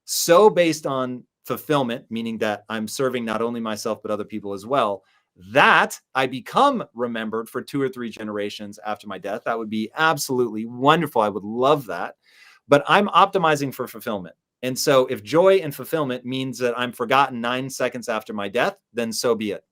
so based on fulfillment, meaning that I'm serving not only myself, but other people as well, that I become remembered for 2 or 3 generations after my death. That would be absolutely wonderful. I would love that. But I'm optimizing for fulfillment. And so if joy and fulfillment means that I'm forgotten 9 seconds after my death, then so be it.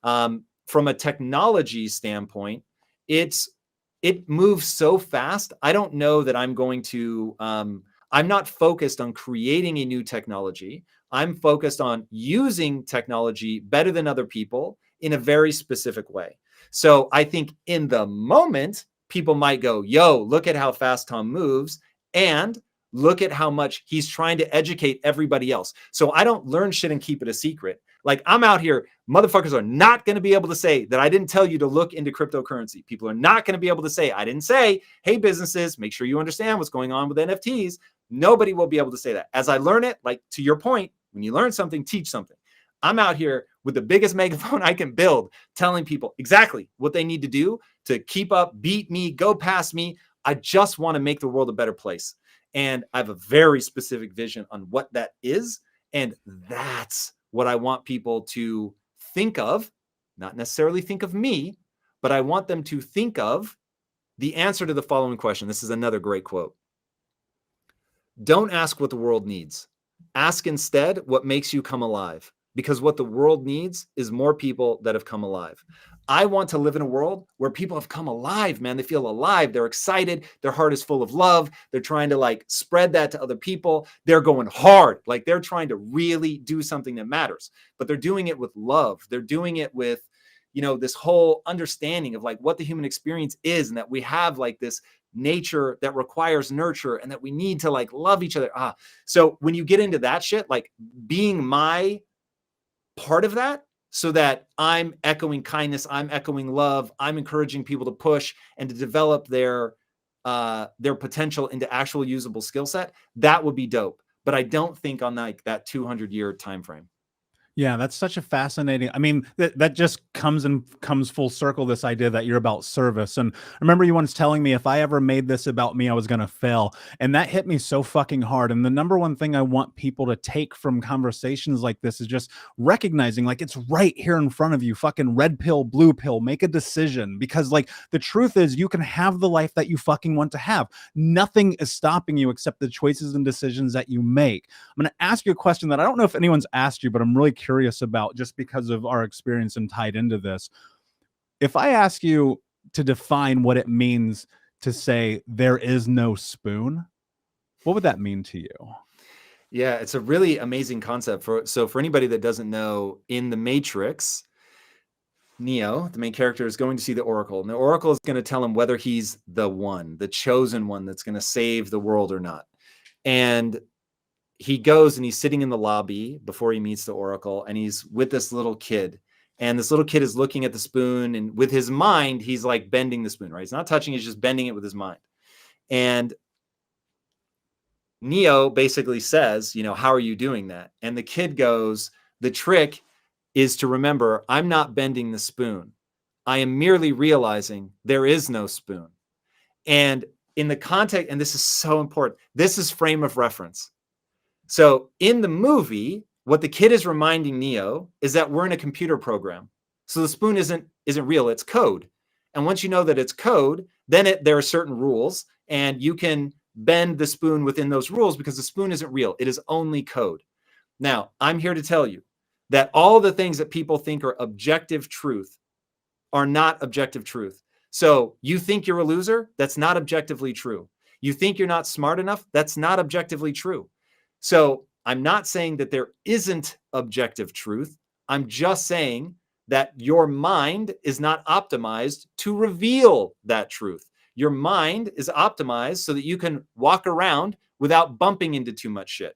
From a technology standpoint, it moves so fast. I don't know that I'm going to, I'm not focused on creating a new technology. I'm focused on using technology better than other people in a very specific way. So I think in the moment, people might go, yo, look at how fast Tom moves. And look at how much he's trying to educate everybody else. So I don't learn shit and keep it a secret. Like I'm out here, motherfuckers are not going to be able to say that I didn't tell you to look into cryptocurrency. People are not going to be able to say, I didn't say, hey, businesses, make sure you understand what's going on with NFTs. Nobody will be able to say that. As I learn it, like to your point, when you learn something, teach something. I'm out here with the biggest megaphone I can build, telling people exactly what they need to do to keep up, beat me, go past me. I just want to make the world a better place. And I have a very specific vision on what that is. And that's what I want people to think of, not necessarily think of me, but I want them to think of the answer to the following question. This is another great quote. Don't ask what the world needs. Ask instead what makes you come alive. Because what the world needs is more people that have come alive. I want to live in a world where people have come alive, man. They feel alive. They're excited. Their heart is full of love. They're trying to like spread that to other people. They're going hard. Like they're trying to really do something that matters, but they're doing it with love. They're doing it with, this whole understanding of like what the human experience is, and that we have like this nature that requires nurture and that we need to like love each other. So when you get into that shit, like being my part of that, so that I'm echoing kindness, I'm echoing love, I'm encouraging people to push and to develop their their potential into actual usable skill set, that would be dope. But I don't think on like that 200-year time frame. Yeah, that's such a fascinating. I mean, that just comes full circle. This idea that you're about service. And I remember you once telling me if I ever made this about me, I was gonna fail, and that hit me so fucking hard. And the number one thing I want people to take from conversations like this is just recognizing, like, it's right here in front of you. Fucking red pill, blue pill. Make a decision, because like the truth is, you can have the life that you fucking want to have. Nothing is stopping you except the choices and decisions that you make. I'm gonna ask you a question that I don't know if anyone's asked you, but I'm really curious about, just because of our experience and tied into this. If I ask you to define what it means to say there is no spoon, what would that mean to you? Yeah, it's a really amazing concept. For anybody that doesn't know, in the Matrix, Neo, the main character, is going to see the Oracle, and the Oracle is going to tell him whether he's the one, the chosen one that's going to save the world or not. And he goes and he's sitting in the lobby before he meets the Oracle, and he's with this little kid. And this little kid is looking at the spoon, and with his mind, he's like bending the spoon, right? He's not touching, he's just bending it with his mind. And Neo basically says, how are you doing that? And the kid goes, the trick is to remember, I'm not bending the spoon. I am merely realizing there is no spoon. And in the context, and this is so important, this is frame of reference. So in the movie, what the kid is reminding Neo is that we're in a computer program. So the spoon isn't real, it's code. And once you know that it's code, then there are certain rules, and you can bend the spoon within those rules because the spoon isn't real. It is only code. Now, I'm here to tell you that all the things that people think are objective truth are not objective truth. So you think you're a loser? That's not objectively true. You think you're not smart enough? That's not objectively true. So I'm not saying that there isn't objective truth. I'm just saying that your mind is not optimized to reveal that truth. Your mind is optimized so that you can walk around without bumping into too much shit.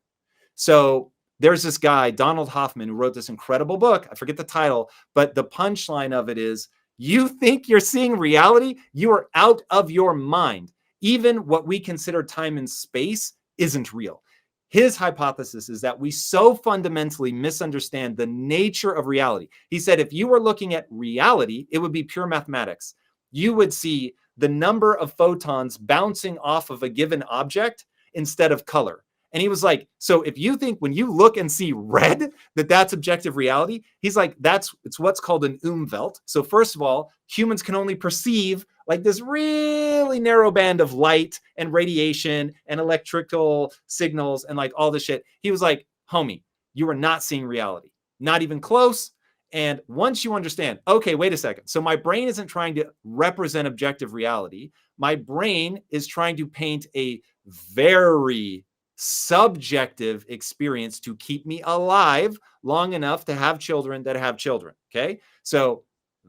So there's this guy, Donald Hoffman, who wrote this incredible book. I forget the title, but the punchline of it is, you think you're seeing reality? You are out of your mind. Even what we consider time and space isn't real. His hypothesis is that we so fundamentally misunderstand the nature of reality. He said, if you were looking at reality, it would be pure mathematics. You would see the number of photons bouncing off of a given object instead of color. And he was like, so if you think when you look and see red, that's objective reality, he's like, it's what's called an Umwelt. So first of all, humans can only perceive like this really narrow band of light and radiation and electrical signals and like all this shit. He was like, homie, you are not seeing reality, not even close. And once you understand, okay, wait a second. So my brain isn't trying to represent objective reality. My brain is trying to paint a very subjective experience to keep me alive long enough to have children that have children. Okay. So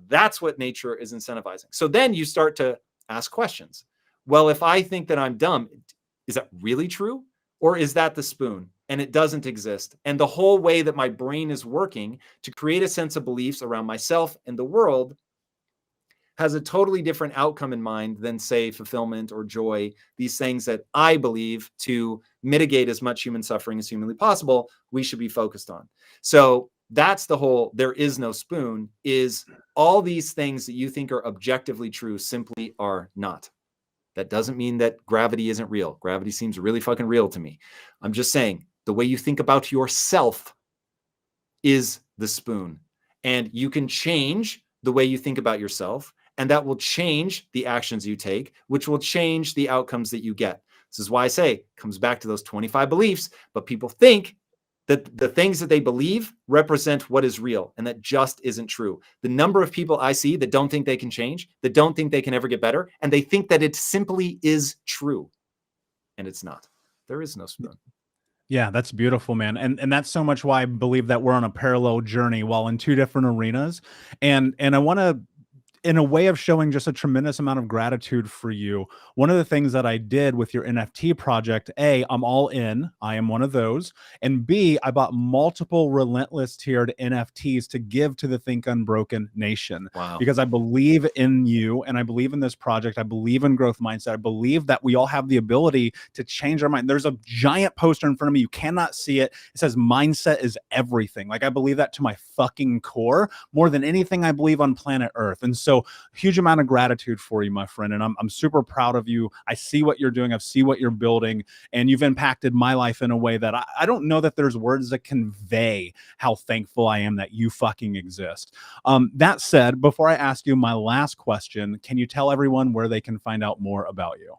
that's what nature is incentivizing. So then you start to ask questions. Well, if I think that I'm dumb, is that really true? Or is that the spoon and it doesn't exist? And the whole way that my brain is working to create a sense of beliefs around myself and the world has a totally different outcome in mind than, say, fulfillment or joy, these things that I believe, to mitigate as much human suffering as humanly possible, we should be focused on. So that's the whole there is no spoon, is all these things that you think are objectively true simply are not. That doesn't mean that gravity isn't real. Gravity seems really fucking real to me. I'm just saying the way you think about yourself is the spoon. And you can change the way you think about yourself, and that will change the actions you take, which will change the outcomes that you get. This is why I say it comes back to those 25 beliefs, but people think that the things that they believe represent what is real, and that just isn't true. The number of people I see that don't think they can change, that don't think they can ever get better, and they think that it simply is true, and it's not. There is no spoon. Yeah, that's beautiful, man. And that's so much why I believe that we're on a parallel journey while in two different arenas. And I want to in a way of showing just a tremendous amount of gratitude for you, one of the things that I did with your NFT project, A, I'm all in. I am one of those. And B, I bought multiple relentless tiered NFTs to give to the Think Unbroken Nation Wow. because I believe in you and I believe in this project. I believe in growth mindset. I believe that we all have the ability to change our mind. There's a giant poster in front of me. You cannot see it. It says mindset is everything. Like, I believe that to my fucking core more than anything I believe on planet Earth. And so huge amount of gratitude for you, my friend. And I'm super proud of you. I see what you're doing. I see what you're building, and you've impacted my life in a way that I don't know that there's words that convey how thankful I am that you fucking exist. That said, before I ask you my last question, can you tell everyone where they can find out more about you?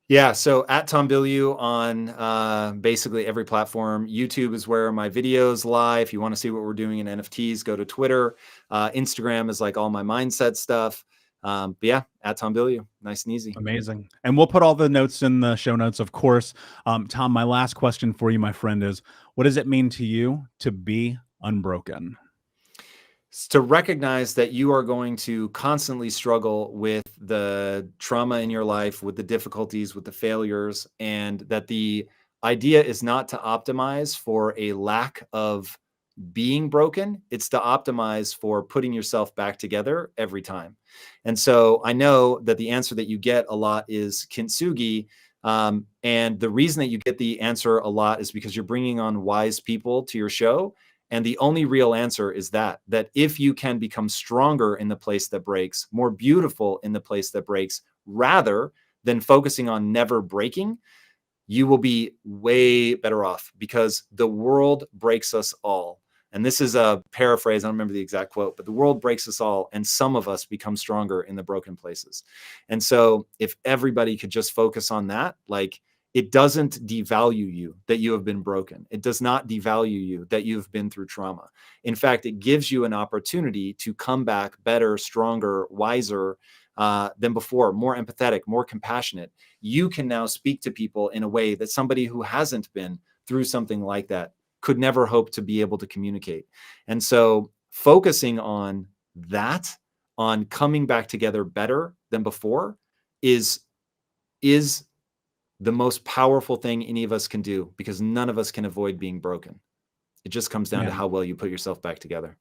Yeah, so at Tom Bilyeu on basically every platform. YouTube is where my videos lie. If you want to see what we're doing in NFTs, go to Twitter. Instagram is like all my mindset stuff. But yeah, at Tom Bilyeu, nice and easy. Amazing. And we'll put all the notes in the show notes, of course. Tom, my last question for you, my friend, is what does it mean to you to be unbroken? To recognize that you are going to constantly struggle with the trauma in your life, with the difficulties, with the failures, and that the idea is not to optimize for a lack of being broken. It's to optimize for putting yourself back together every time. And so I know that the answer that you get a lot is kintsugi. And the reason that you get the answer a lot is because you're bringing on wise people to your show. And the only real answer is that if you can become stronger in the place that breaks, more beautiful in the place that breaks, rather than focusing on never breaking, you will be way better off, because the world breaks us all. And this is a paraphrase. I don't remember the exact quote, but the world breaks us all, and some of us become stronger in the broken places. And so if everybody could just focus on that, like, it doesn't devalue you that you have been broken. It does not devalue you that you've been through trauma. In fact, it gives you an opportunity to come back better, stronger, wiser than before, more empathetic, more compassionate. You can now speak to people in a way that somebody who hasn't been through something like that could never hope to be able to communicate. And so focusing on that, on coming back together better than before, is the most powerful thing any of us can do, because none of us can avoid being broken. It just comes down to how well you put yourself back together.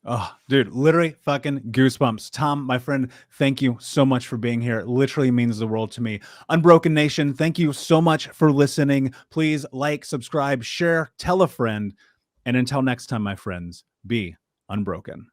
Oh, dude, literally fucking goosebumps. Tom, my friend, thank you so much for being here. It literally means the world to me. Unbroken Nation, thank you so much for listening. Please like, subscribe, share, tell a friend. And until next time, my friends, be unbroken.